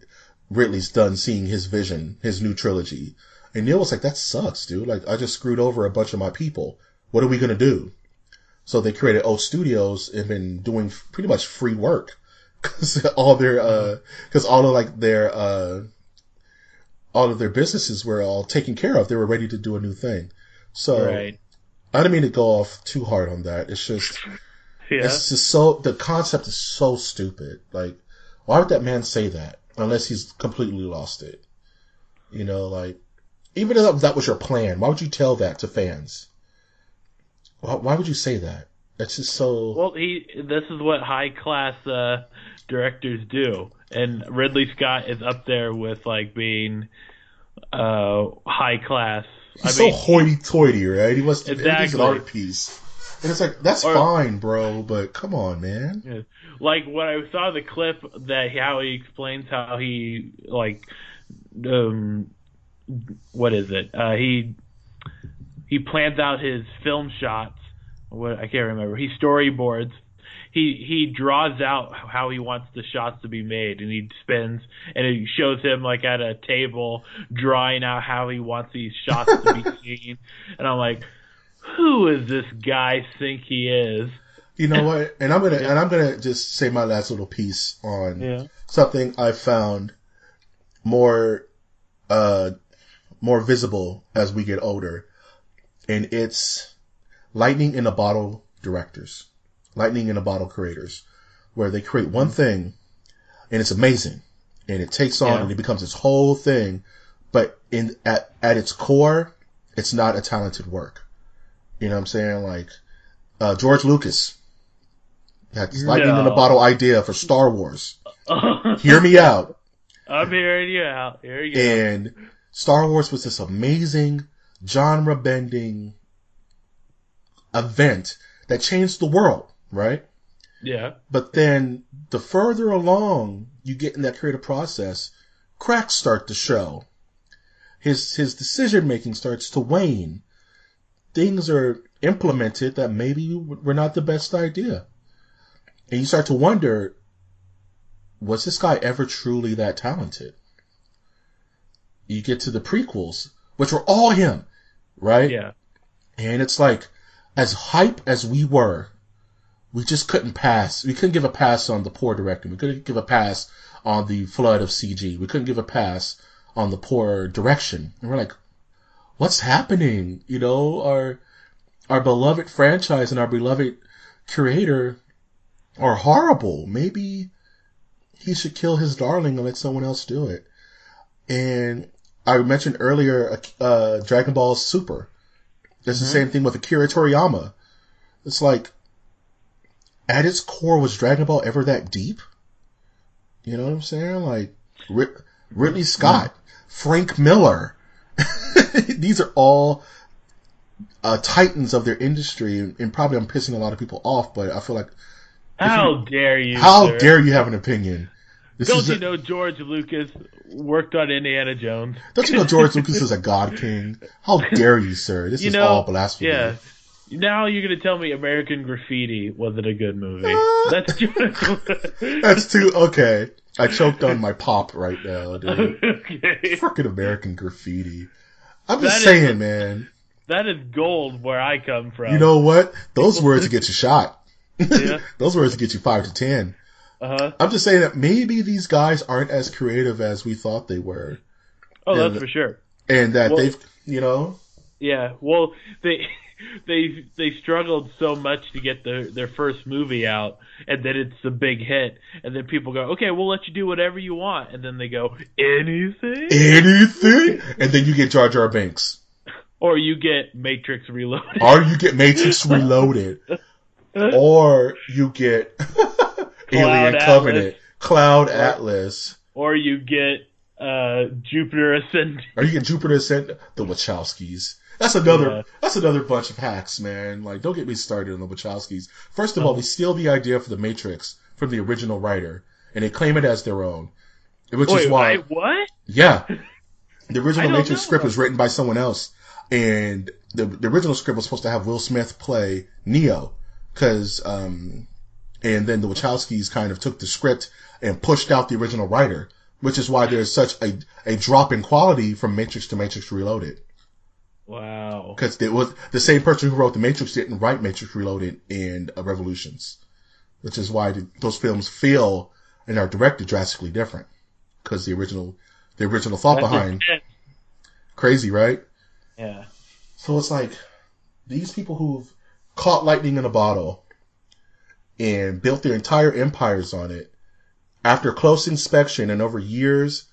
Ridley's done seeing his vision, his new trilogy. And Neil was like, that sucks, dude. Like, I just screwed over a bunch of my people. What are we going to do? So they created O Studios and been doing pretty much free work because all of their businesses were all taken care of. They were ready to do a new thing. So I didn't mean to go off too hard on that. It's just, it's just the concept is so stupid. Like, why would that man say that unless he's completely lost it? Even if that was your plan, why would you tell that to fans? Why would you say that? That's just so... Well, this is what high-class directors do. And Ridley Scott is up there with, like, being high-class. He's so hoity-toity, right? He wants to... Exactly. He's an art piece. And it's like, that's fine, bro, but come on, man. Yeah. Like, when I saw the clip how he explains how he, like, what is it? He plans out his film shots. I can't remember. He storyboards. He draws out how he wants the shots to be made, and he spins, and it shows him like at a table drawing out how he wants these shots to be seen. And I'm like, who does this guy think he is? You know what? And I'm gonna just say my last little piece on something I found more visible as we get older, and it's lightning in a bottle directors, lightning in a bottle creators, where they create one thing and it's amazing and it takes on and it becomes this whole thing, but at its core, it's not a talented work. You know what I'm saying? Like George Lucas had this lightning in a bottle idea for Star Wars. Hear me out. I'm hearing you out. Here you go. And Star Wars was this amazing genre-bending event that changed the world, right? Yeah. But then the further along you get in that creative process, cracks start to show. His decision-making starts to wane. Things are implemented that maybe were not the best idea. And you start to wonder, was this guy ever truly that talented? You get to the prequels, which were all him, right? Yeah. And it's like, as hype as we were, we just couldn't pass. We couldn't give a pass on the poor directing. We couldn't give a pass on the flood of CG. We couldn't give a pass on the poor direction. And we're like, what's happening? You know, our beloved franchise and our beloved creator are horrible. Maybe he should kill his darling and let someone else do it. And I mentioned earlier Dragon Ball Super. It's the same thing with Akira Toriyama. It's like, at its core, was Dragon Ball ever that deep? You know what I'm saying? Like, Ridley Scott, Frank Miller. These are all titans of their industry, and probably I'm pissing a lot of people off, but I feel like... How dare you, How sir. dare you have an opinion? Don't you know George Lucas worked on Indiana Jones? Don't you know George Lucas is a god king? How dare you, sir? This is all blasphemy. Yeah. Now you're going to tell me American Graffiti wasn't a good movie. That's too... Okay. I choked on my pop right now, dude. Okay. Fucking American Graffiti. I'm just saying, man. That is gold where I come from. You know what? Those words will get you shot. Yeah. Those words will get you 5 to 10. Uh-huh. I'm just saying that maybe these guys aren't as creative as we thought they were. Oh, that's for sure. And that they've, you know... Yeah, well, they struggled so much to get their first movie out, and then it's a big hit, and then people go, okay, we'll let you do whatever you want, and then they go, anything? Anything? And then you get Jar Jar Binks. Or you get Matrix Reloaded. Or you get Matrix Reloaded. Or you get Alien Covenant, Cloud Atlas. Or you get Jupiter Ascending. Or you get Jupiter Ascending. The Wachowskis. That's another bunch of hacks, man. Like, don't get me started on the Wachowskis. First of all, they steal the idea for the Matrix from the original writer, and they claim it as their own. Which is why... what? Yeah. The original Matrix script was written by someone else, and the original script was supposed to have Will Smith play Neo, and then the Wachowskis kind of took the script and pushed out the original writer, which is why there's such a drop in quality from Matrix to Matrix Reloaded. Wow. Because it was the same person who wrote The Matrix didn't write Matrix Reloaded and Revolutions, which is why those films feel and are directed drastically different. Because the original thought behind. Crazy, right? Yeah. So it's like these people who've caught lightning in a bottle and built their entire empires on it, after close inspection and over years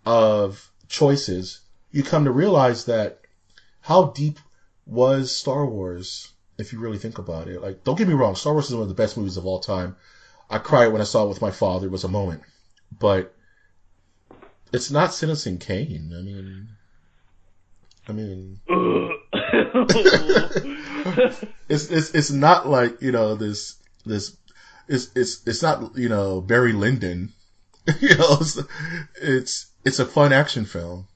of choices, you come to realize that how deep was Star Wars, if you really think about it. Like, don't get me wrong, Star Wars is one of the best movies of all time. I cried when I saw it with my father. It was a moment. But it's not Citizen Kane. I mean, it's not like, this it's not, Barry Lyndon. It's a fun action film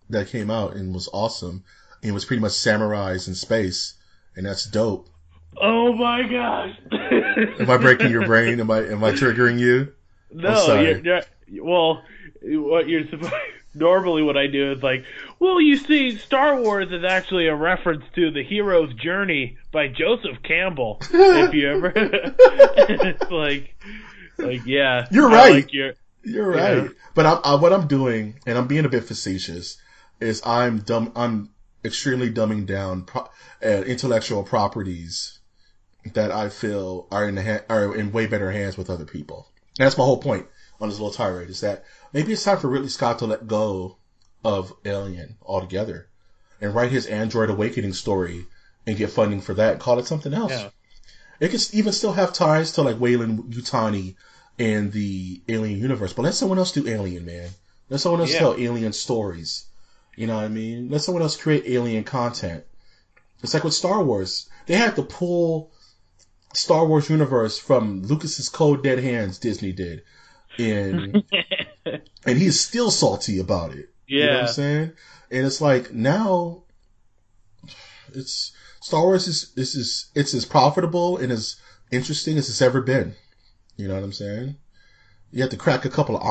that came out and was awesome. And it was pretty much samurais in space, and that's dope. Oh my gosh! Am I breaking your brain? Am I triggering you? No, well, what you're supposed. Normally, what I do is like, well, you see, Star Wars is actually a reference to The Hero's Journey by Joseph Campbell. If you ever, it's like, yeah, you're right. You're right. Yeah. But what I'm doing, and I'm being a bit facetious, is I'm extremely dumbing down intellectual properties that I feel are in way better hands with other people. And that's my whole point on this little tirade, is that maybe it's time for Ridley Scott to let go of Alien altogether and write his Android Awakening story and get funding for that and call it something else. Yeah. It could even still have ties to like Weyland Yutani and the Alien universe, but let someone else do Alien, man. Let someone else tell Alien stories. You know what I mean? Let someone else create Alien content. It's like with Star Wars. They had to pull Star Wars universe from Lucas's cold dead hands, Disney did. And he's still salty about it. Yeah. You know what I'm saying? And it's like, now Star Wars is as profitable and as interesting as it's ever been. You know what I'm saying? You have to crack a couple of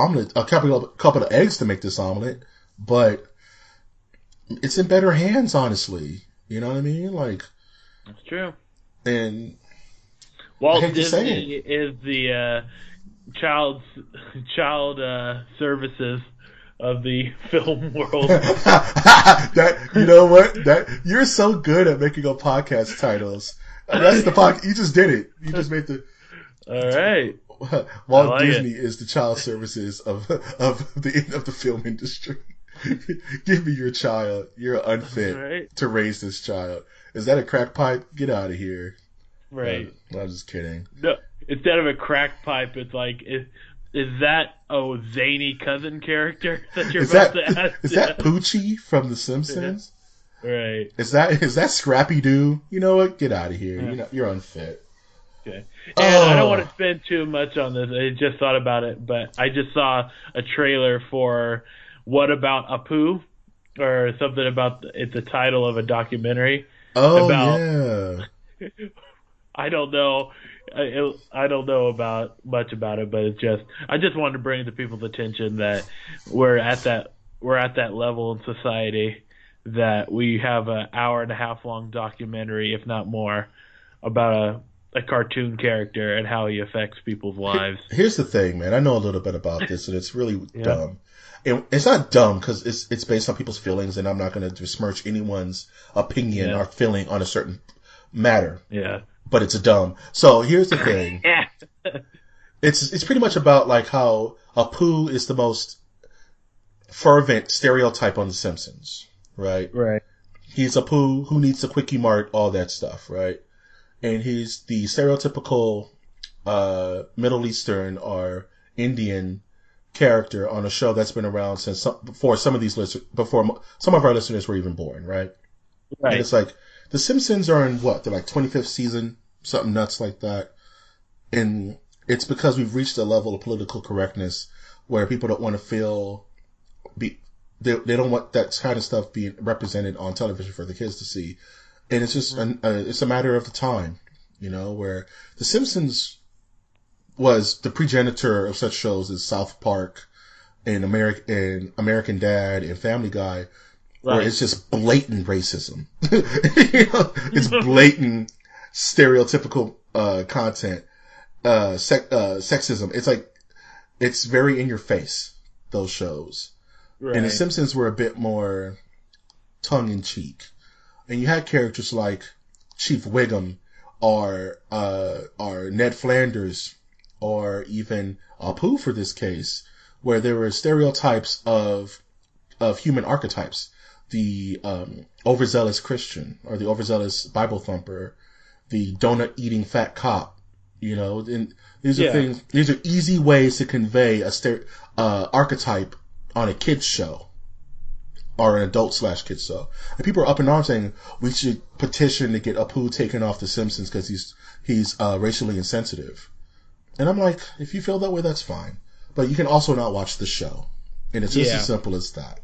eggs to make this omelet, but it's in better hands, honestly. You know what I mean? Like, that's true. And Walt Disney is the child services of the film world. You know what? You're so good at making up podcast titles. That's the podcast. You just did it. You just made the. All right. Walt Disney is the child services of the film industry. Give me your child. You're unfit to raise this child. Is that a crack pipe? Get out of here. Right. I'm just kidding. No, instead of a crack pipe, it's like, is that a zany cousin character that you're about to ask? Is that Poochie from The Simpsons? Right. Is that Scrappy Doo? You know what? Get out of here. Yeah. You're unfit. Okay. And I don't want to spend too much on this. I just thought about it, but I just saw a trailer for What About Apu? Or something about it's the title of a documentary. Oh, yeah. I don't know. I don't know much about it, but I just wanted to bring to people's attention that we're at that level in society that we have an hour and a half long documentary, if not more, about a cartoon character and how he affects people's lives. Here's the thing, man. I know a little bit about this, and it's really dumb. And it's not dumb because it's based on people's feelings, and I'm not going to besmirch anyone's opinion or feeling on a certain matter. Yeah. But it's dumb. So here's the thing. It's pretty much about like how Apu is the most fervent stereotype on The Simpsons, right? Right. He's Apu who needs a quickie mart, all that stuff, right? And he's the stereotypical Middle Eastern or Indian character on a show that's been around since before some of our listeners were even born, right? Right. And it's like The Simpsons are in they're like 25th season, something nuts like that. And it's because we've reached a level of political correctness where people don't want to they don't want that kind of stuff being represented on television for the kids to see. And it's just, it's a matter of the time, where The Simpsons was the progenitor of such shows as South Park and American Dad and Family Guy, where it's just blatant racism. It's blatant stereotypical content, sexism. It's like, it's very in your face, those shows. Right. And The Simpsons were a bit more tongue in cheek. And you had characters like Chief Wiggum or Ned Flanders or even Apu for this case, where there were stereotypes of human archetypes. the overzealous Christian or the overzealous Bible thumper, the donut eating fat cop. You know, and these are things. These are easy ways to convey a archetype on a kids show or an adult/kids show. And people are up in arms saying we should petition to get Apu taken off The Simpsons because he's racially insensitive. And I'm like, if you feel that way, that's fine. But you can also not watch the show. And it's just as simple as that.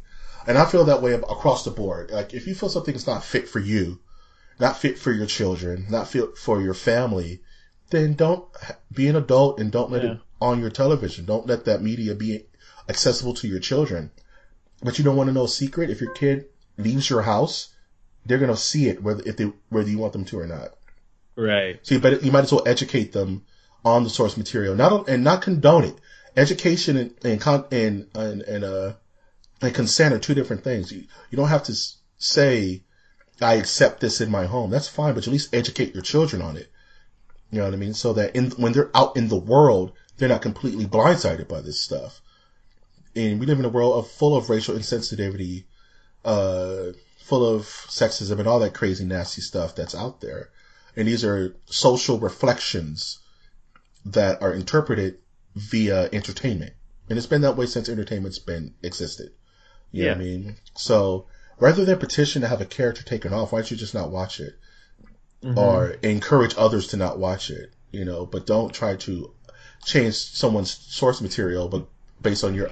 And I feel that way across the board. Like, if you feel something is not fit for you, not fit for your children, not fit for your family, then don't be an adult and don't let it on your television. Don't let that media be accessible to your children. But you don't want to know a secret. If your kid leaves your house, they're going to see it whether you want them to or not. Right. So you might as well educate them on the source material, not condone it. Education and consent are two different things. You don't have to say, I accept this in my home. That's fine, but at least educate your children on it. You know what I mean? So that when they're out in the world, they're not completely blindsided by this stuff. And we live in a world full of racial insensitivity, full of sexism and all that crazy, nasty stuff that's out there. And these are social reflections that are interpreted via entertainment. And it's been that way since entertainment's been existed. You know what I mean? So rather than petition to have a character taken off, why don't you just not watch it? Mm-hmm. Or encourage others to not watch it, you know, but don't try to change someone's source material but based on your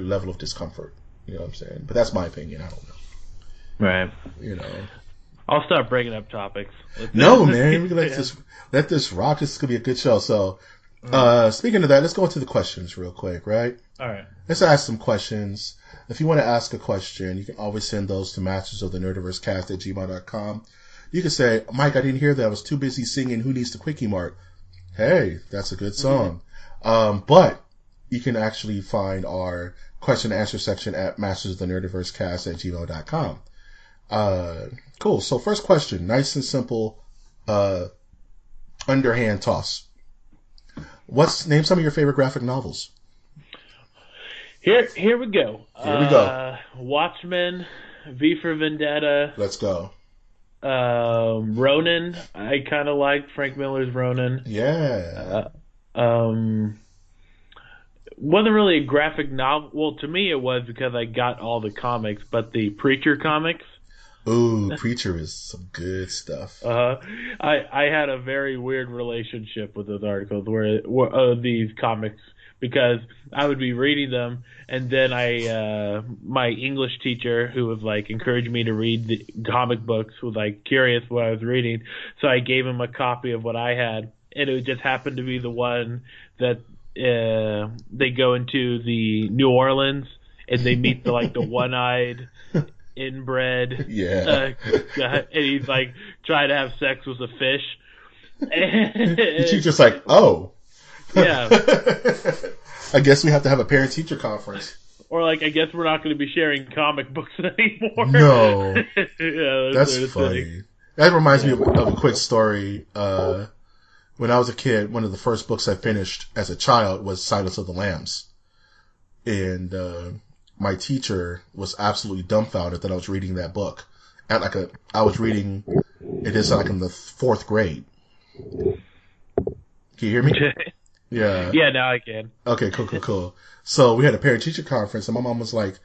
level of discomfort. You know what I'm saying? But that's my opinion. I don't know. Right. You know. I'll stop bringing up topics. No, man. We can let this rock. This is going to be a good show. So, speaking of that, let's go into the questions real quick, right? All right. Let's ask some questions. If you want to ask a question, you can always send those to mastersofthenerdiversecast@gmail.com. You can say, Mike, I didn't hear that. I was too busy singing Who Needs the Quickie Mart. Hey, that's a good song. Mm-hmm. But you can actually find our question and answer section at mastersofthenerdiversecast@gmail.com. Cool. So first question, nice and simple, underhand toss. Name some of your favorite graphic novels. Here we go. Here we go. Watchmen, V for Vendetta. Let's go. Ronin. I kind of liked Frank Miller's Ronin. Yeah. Wasn't really a graphic novel. Well, to me it was because I got all the comics, but the Preacher comics. Ooh, Preacher is some good stuff. I had a very weird relationship with those articles where these comics, because I would be reading them and then my English teacher, who was like encouraged me to read the comic books, was like curious what I was reading, so I gave him a copy of what I had, and it just happened to be the one that they go into the New Orleans and they meet the one-eyed inbred guy, and he's like trying to have sex with a fish. And you're just like, oh. Yeah. I guess we have to have a parent-teacher conference. Or I guess we're not going to be sharing comic books anymore. No. Yeah, that's funny. That reminds me of a quick story. When I was a kid, one of the first books I finished as a child was Silence of the Lambs. And my teacher was absolutely dumbfounded that I was reading that book. I was reading it is in the 4th grade. Can you hear me? Yeah. Yeah, now I can. Okay, cool. So we had a parent-teacher conference, and my mom was like,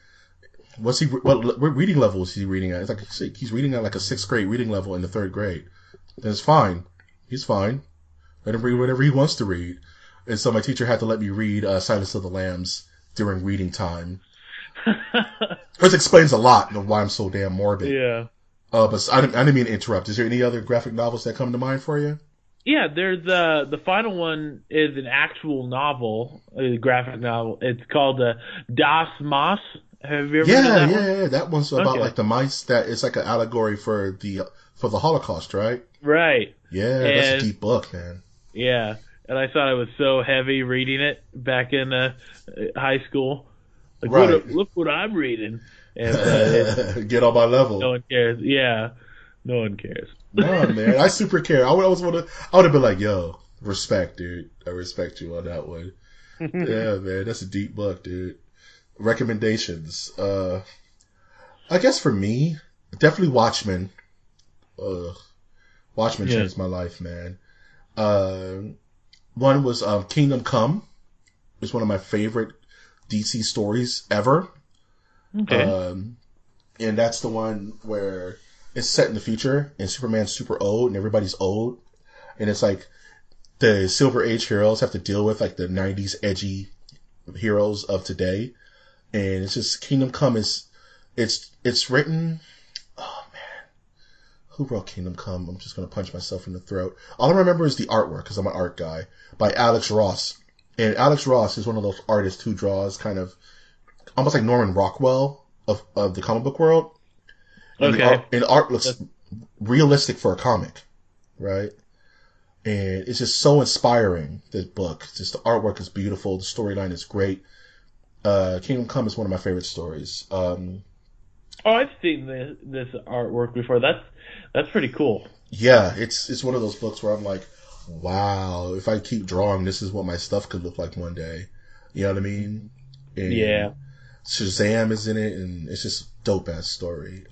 what reading level is he reading at? It's like, he's reading at a 6th grade reading level in the 3rd grade. And it's fine. He's fine. Let him read whatever he wants to read. And so my teacher had to let me read Silence of the Lambs during reading time. Which explains a lot of why I'm so damn morbid. Yeah. But I didn't mean to interrupt. Is there any other graphic novels that come to mind for you? Yeah, there's the final one is an actual novel, a graphic novel. It's called Das Maas. Have you ever read that one? Yeah. That one's about the mice. That it's like an allegory for the Holocaust, right? Right. Yeah, that's a deep book, man. Yeah, and I thought it was so heavy reading it back in high school. Right. Look what I'm reading. And, get on my level. No one cares. Yeah, no one cares. No, man, I super care. I would have been like, yo, respect, dude. I respect you on that one. Yeah, man, that's a deep book, dude. Recommendations. I guess for me, definitely Watchmen. Watchmen changed my life, man. One was Kingdom Come. It's one of my favorite DC stories ever. Okay. And that's the one where it's set in the future and Superman's super old and everybody's old. And it's like the Silver Age heroes have to deal with like the 90s edgy heroes of today. And it's just Kingdom Come it's written. Oh man, who wrote Kingdom Come? I'm just gonna punch myself in the throat. All I remember is the artwork because I'm an art guy by Alex Ross. And Alex Ross is one of those artists who draws kind of almost like Norman Rockwell of the comic book world. And Okay. the art looks realistic for a comic, right? And it's just so inspiring, this book. Just the artwork is beautiful. The storyline is great. Kingdom Come is one of my favorite stories. Oh, I've seen this artwork before. That's pretty cool. Yeah, it's one of those books where I'm like, wow, if I keep drawing, this is what my stuff could look like one day. You know what I mean? And Yeah. Shazam is in it, and it's just dope ass story.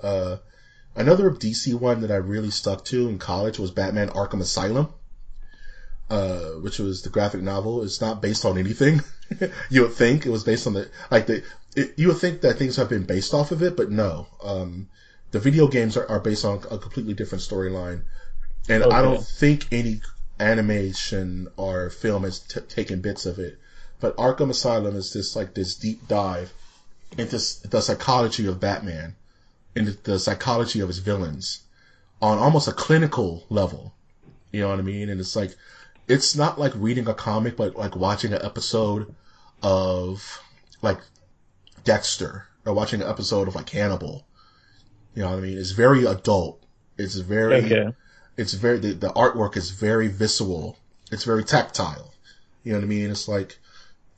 Another DC one that I really stuck to in college was Batman Arkham Asylum, which was the graphic novel. It's not based on anything. You would think it was based on you would think that things have been based off of it, but no. The video games are based on a completely different storyline, and I don't think any animation or film has taken bits of it. But Arkham Asylum is this deep dive into the psychology of Batman and the psychology of his villains on almost a clinical level. You know what I mean? And it's not like reading a comic, but like watching an episode of like Dexter or watching an episode of like Hannibal. You know what I mean? It's very adult. It's very, the artwork is very visceral. It's very tactile. You know what I mean? It's like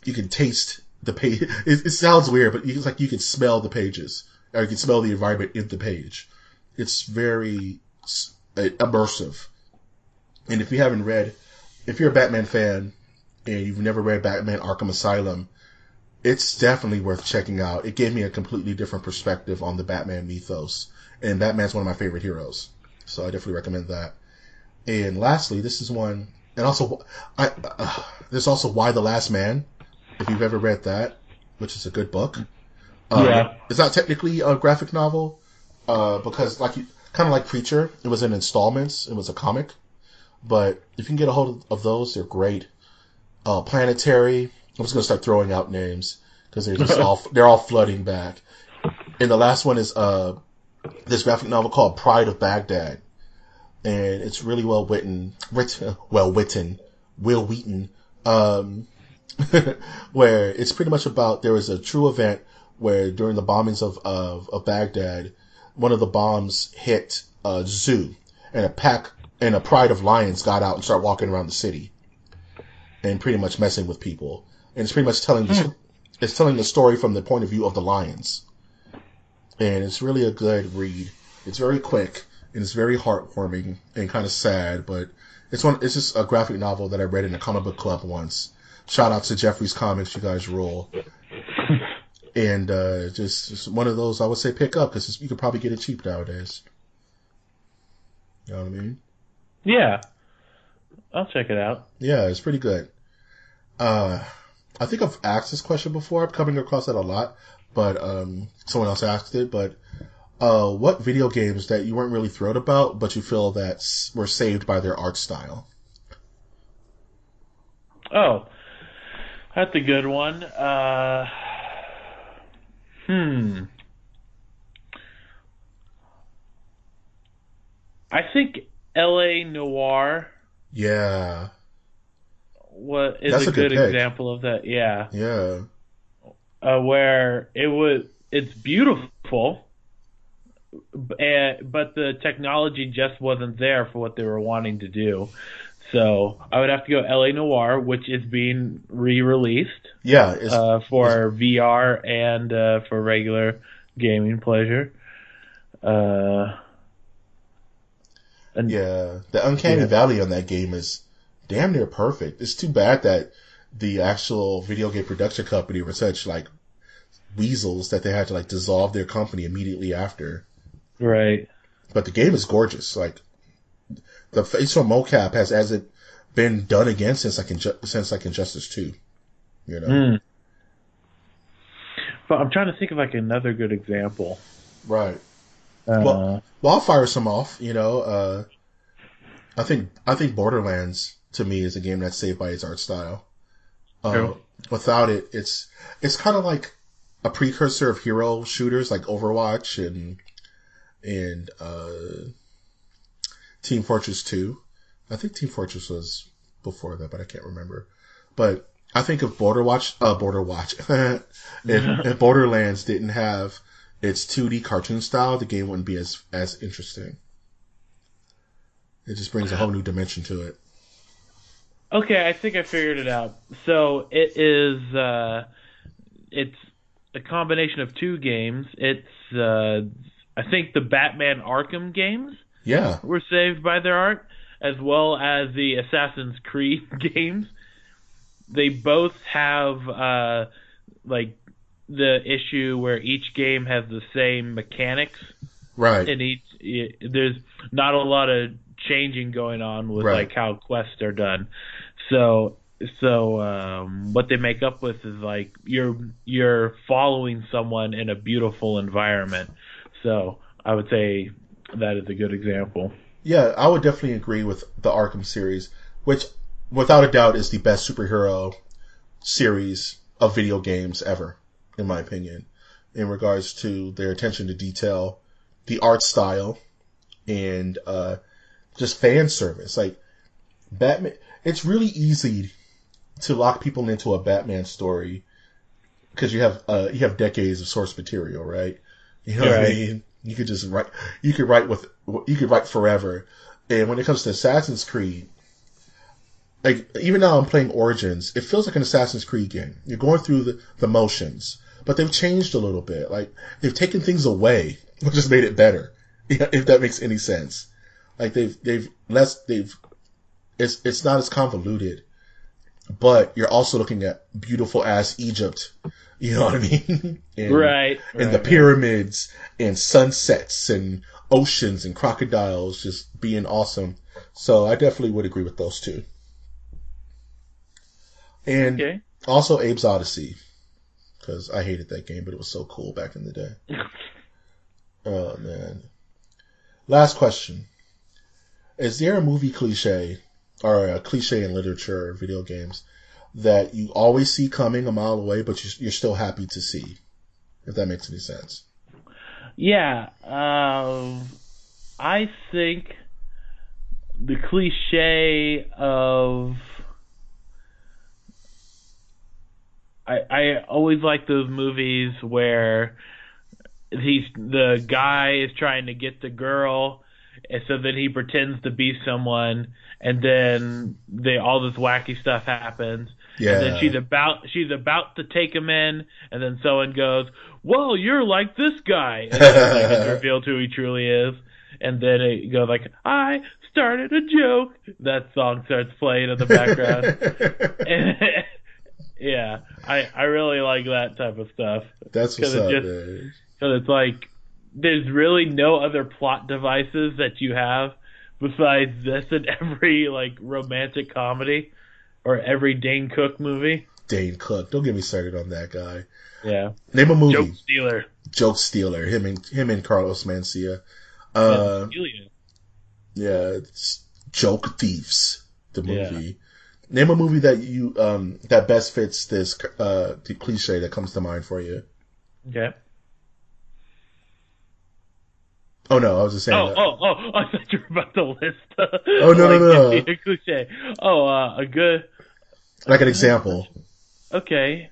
you can taste the page. It sounds weird, but it's like you can smell the pages, or you can smell the environment in the page. It's very immersive. And if you're a Batman fan and you've never read Batman Arkham Asylum, it's definitely worth checking out. It gave me a completely different perspective on the Batman mythos. And Batman's one of my favorite heroes. So I definitely recommend that. And lastly, this is one, and also, there's also Why the Last Man, if you've ever read that, which is a good book. It's not technically a graphic novel, because kind of like Preacher, it was in installments, it was a comic. But if you can get a hold of those, they're great. Planetary, I'm just going to start throwing out names, because they're all flooding back. And the last one is this graphic novel called Pride of Baghdad. And it's really well written, Will Wheaton, where it's pretty much about, there was a true event where during the bombings of Baghdad, one of the bombs hit a zoo, and a pride of lions got out and started walking around the city and pretty much messing with people. And it's pretty much telling the story from the point of view of the lions. And it's really a good read. It's very quick, and it's very heartwarming and kind of sad, but it's just a graphic novel that I read in a comic book club once. Shout out to Jeffrey's Comics, you guys rule. And just one of those I would say pick up, because you could probably get it cheap nowadays. You know what I mean? Yeah. I'll check it out. Yeah, it's pretty good. I think I've asked this question before. I'm coming across that a lot, but someone else asked it. But what video games that you weren't really thrilled about, but you feel that were saved by their art style? Oh, that's a good one. I think L.A. Noire. Yeah. That's a good example of that. Yeah. Yeah. Where it's beautiful, but the technology just wasn't there for what they were wanting to do. So I would have to go L.A. Noire, which is being re-released. Yeah. For VR and for regular gaming pleasure. The Uncanny Valley on that game is damn near perfect. It's too bad that the actual video game production company were such like weasels that they had to like dissolve their company immediately after. Right. But the game is gorgeous. Like the facial mocap hasn't been done again since Injustice 2. You know. Mm. But I'm trying to think of like another good example. Right. Well, I'll fire some off. You know, I think Borderlands to me is a game that's saved by its art style. Without it, it's kind of like a precursor of hero shooters like Overwatch and Team Fortress 2. I think Team Fortress was before that, but I can't remember. But I think if Borderwatch, if Borderlands didn't have its 2D cartoon style, the game wouldn't be as interesting. It just brings a whole new dimension to it. Okay, I think I figured it out. So it is, it's a combination of two games. It's, I think the Batman Arkham games were saved by their art, as well as the Assassin's Creed games. They both have, like, the issue where each game has the same mechanics. Right. And there's not a lot of changing going on with like how quests are done. So what they make up with is like you're following someone in a beautiful environment. So I would say that is a good example. Yeah, I would definitely agree with the Arkham series, which without a doubt is the best superhero series of video games ever, in my opinion, in regards to their attention to detail, the art style, and just fan service. Like Batman, it's really easy to lock people into a Batman story because you have decades of source material, right? You know what I mean? You could just write. You could write forever. And when it comes to Assassin's Creed, like even now I'm playing Origins, it feels like an Assassin's Creed game. You're going through the motions, but they've changed a little bit. Like they've taken things away, which just made it better. If that makes any sense. Like it's not as convoluted, but you're also looking at beautiful ass Egypt. You know what I mean? And the pyramids and sunsets and oceans and crocodiles just being awesome. So I definitely would agree with those two. And also Abe's Odyssey, because I hated that game, but it was so cool back in the day. Oh man. Last question. Is there a movie cliche or a cliche in literature or video games that you always see coming a mile away, but you're still happy to see? If that makes any sense. Yeah. I think the cliche of... I always like those movies where the guy is trying to get the girl, and so then he pretends to be someone, and then all this wacky stuff happens. Yeah. And then she's about to take him in, and then someone goes, "Well, you're like this guy," and then it's revealed who he truly is. And then it goes like, "I started a joke." That song starts playing in the background. And, yeah, I really like that type of stuff. That's what's up, man. Because it's like, there's really no other plot devices that you have besides this in every, like, romantic comedy or every Dane Cook movie. Dane Cook. Don't get me started on that guy. Yeah. Name a movie. Joke Stealer. Him and Carlos Mencia. Yeah, it's Joke Thieves, the movie. Yeah. Name a movie that you that best fits this the cliche that comes to mind for you. Okay. Oh no, I was just saying. Oh! I thought you were about to list. Oh no. A cliche. A good. Like an example. Okay.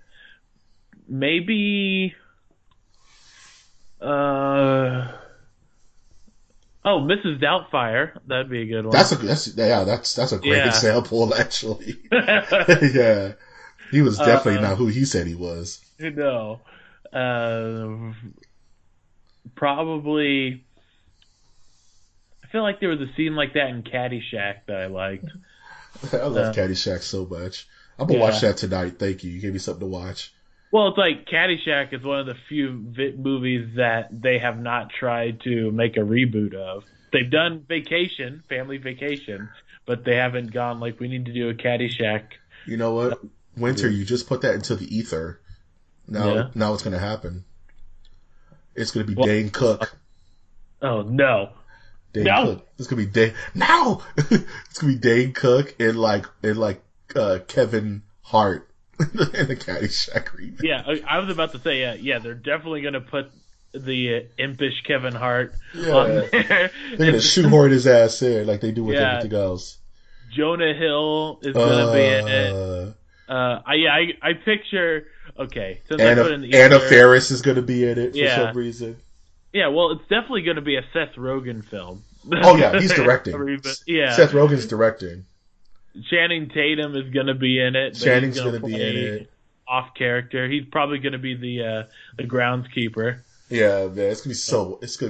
Maybe. Mrs. Doubtfire. That'd be a good one. That's a great example, actually. Yeah, he was definitely not who he said he was. No, probably. I feel like there was a scene like that in Caddyshack that I liked. I love Caddyshack so much. I'm gonna watch that tonight. Thank you. You gave me something to watch. Well, it's like Caddyshack is one of the few movies that they have not tried to make a reboot of. They've done Family Vacation, but they haven't gone like, we need to do a Caddyshack. You know what? Winter, you just put that into the ether. Now it's going to happen. It's going to be Dane Cook. Oh, no. Dane Cook. It's going to be Dane. No! It's going to be Dane Cook and Kevin Hart in the Caddyshack remake. Yeah, I was about to say, they're definitely going to put the impish Kevin Hart on there. They're going to shoehorn his ass in like they do with everything else. Jonah Hill is going to be in it. I picture. Okay, since I put in the Anna Faris is going to be in it for some reason. Yeah, well, it's definitely going to be a Seth Rogen film. Oh yeah, he's directing. Seth Rogen's directing. Channing Tatum is going to be in it. Channing's going to be in it. Off character. He's probably going to be the groundskeeper. Yeah, man, it's gonna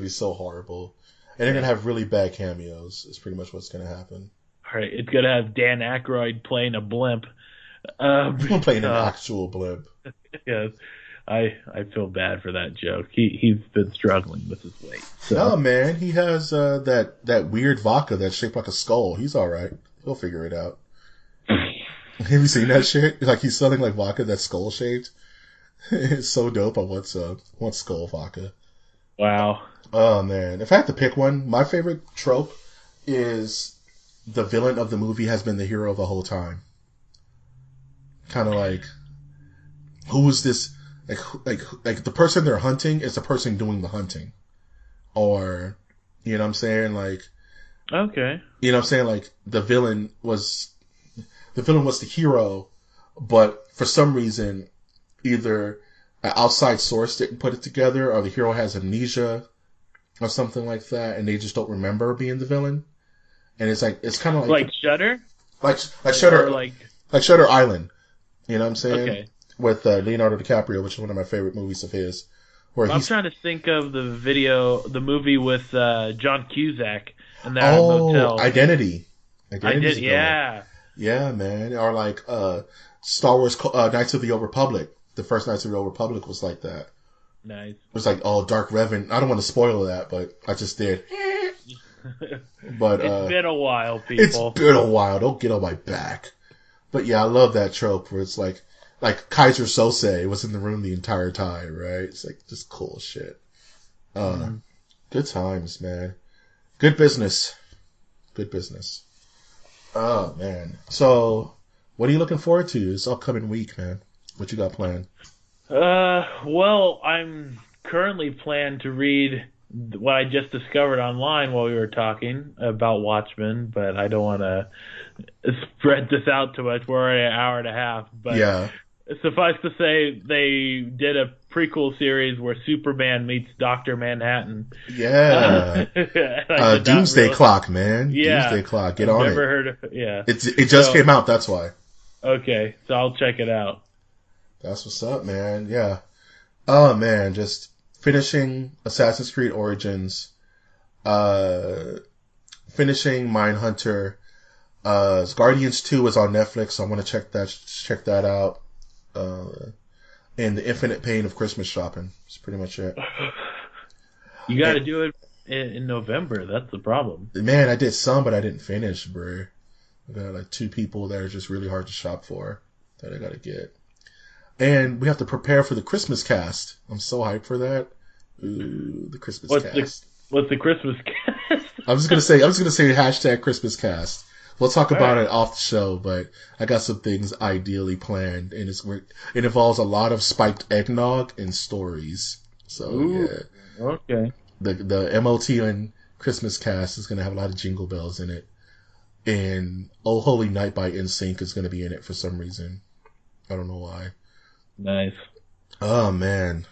be so horrible, and they're gonna have really bad cameos. Is pretty much what's gonna happen. All right, it's gonna have Dan Aykroyd playing a blimp. Playing an actual blimp. Yes, I feel bad for that joke. He's been struggling with his weight. So. No, man, he has that weird vodka that's shaped like a skull. He's all right. He'll figure it out. Have you seen that shit? Like he's selling like vodka that's skull shaped. It's so dope. I want skull vodka. Wow. Oh man, if I had to pick one, my favorite trope is the villain of the movie has been the hero the whole time. Kind of like, who is this? Like the person they're hunting is the person doing the hunting, or you know what I'm saying? Like, okay, you know what I'm saying? Like the villain was the hero, but for some reason, either an outside source didn't put it together, or the hero has amnesia, or something like that, and they just don't remember being the villain. And it's kind of like Shudder, like Shudder, like Shutter Island. You know what I'm saying? Okay. With Leonardo DiCaprio, which is one of my favorite movies of his. I'm trying to think of the movie with John Cusack and that motel. Identity. Yeah. Yeah, man. Or like Star Wars Knights of the Old Republic. The first Knights of the Old Republic was like that. Nice. It was like Dark Revan. I don't want to spoil that, but I just did. But it's been a while, people. It's been a while. Don't get on my back. But yeah, I love that trope where it's like Kaiser Sose was in the room the entire time, right? It's like just cool shit. Good times, man. Good business. Good business. Oh man. So, what are you looking forward to this upcoming week, man? What you got planned? Well, I'm currently planning to read what I just discovered online while we were talking about Watchmen, but I don't want to spread this out too much. We're already an hour and a half, but yeah. Suffice to say, they did a prequel series where Superman meets Dr. Manhattan. Yeah. Doomsday Clock, man. Yeah. Doomsday Clock. Get on it. Never heard of it. Yeah. It just came out, that's why. Okay, so I'll check it out. That's what's up, man. Yeah. Oh, man, just finishing Assassin's Creed Origins, finishing Mindhunter. Guardians 2 is on Netflix, so I'm gonna check that out. And The Infinite Pain of Christmas Shopping. That's pretty much it. You got to do it in November. That's the problem. Man, I did some, but I didn't finish, bro. I got like 2 people that are just really hard to shop for that I gotta get. And we have to prepare for the Christmas cast. I'm so hyped for that. Ooh, the Christmas cast. What's the Christmas cast? I was gonna say hashtag Christmas cast. We'll talk about it off the show, but I got some things ideally planned, and it involves a lot of spiked eggnog and stories. So yeah, okay. The MOTN Christmas cast is gonna have a lot of jingle bells in it, and Oh Holy Night by NSYNC is gonna be in it for some reason. I don't know why. Nice. Oh man,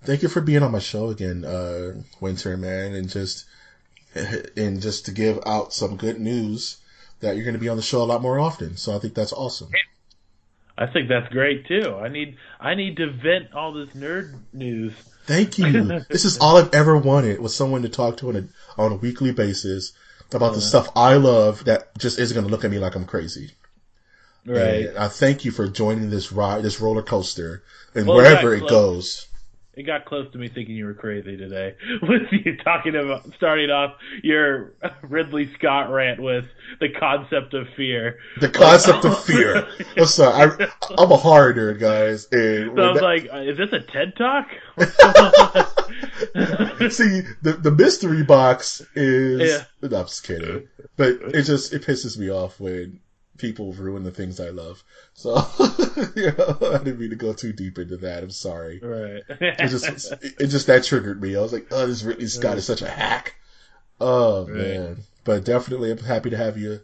thank you for being on my show again, Winter, man, and just to give out some good news that you're going to be on the show a lot more often. So I think that's awesome. I think that's great too. I need to vent all this nerd news. Thank you. This is all I've ever wanted, was someone to talk to on a weekly basis about the stuff I love that just isn't going to look at me like I'm crazy. Right. And I thank you for joining this ride, this roller coaster, and Well, wherever it goes. It got close to me thinking you were crazy today with you talking about starting off your Ridley Scott rant with the concept of fear. The concept of fear. I'm sorry. I'm a horror nerd, guys. And so I was like, is this a TED Talk? See, the mystery box is... Yeah. No, I'm just kidding. But it pisses me off when people ruin the things I love. So, I didn't mean to go too deep into that. I'm sorry. Right. it just that triggered me. I was like, oh, this Ridley Scott is such a hack. Oh, right. Man. But definitely, I'm happy to have you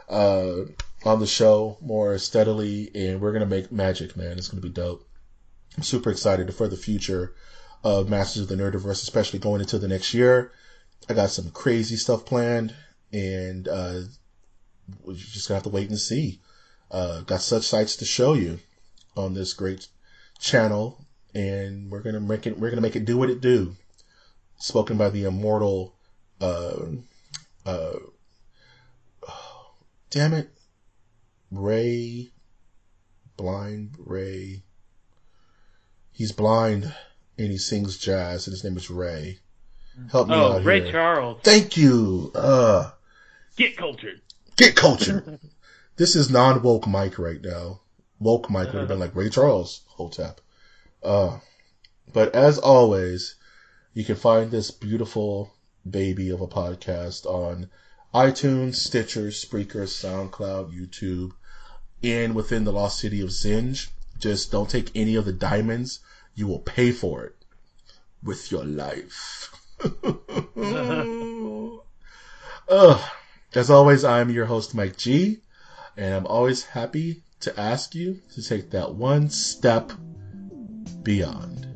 on the show more steadily, and we're going to make magic, man. It's going to be dope. I'm super excited for the future of Masters of the Nerdiverse, especially going into the next year. I got some crazy stuff planned, and we're just gonna have to wait and see. Got such sights to show you on this great channel, and we're gonna make it do what it do. Spoken by the immortal, damn it, Blind Ray. He's blind and he sings jazz, and his name is Ray. Help me out Ray here. Charles. Thank you. Get cultured. Get cultured. This is non-woke Mike right now. Woke Mike would have been like Ray Charles, Hotep. But as always, you can find this beautiful baby of a podcast on iTunes, Stitcher, Spreaker, SoundCloud, YouTube, and within the lost city of Zinj. Just don't take any of the diamonds. You will pay for it with your life. As always, I'm your host, Mike G, and I'm always happy to ask you to take that one step beyond.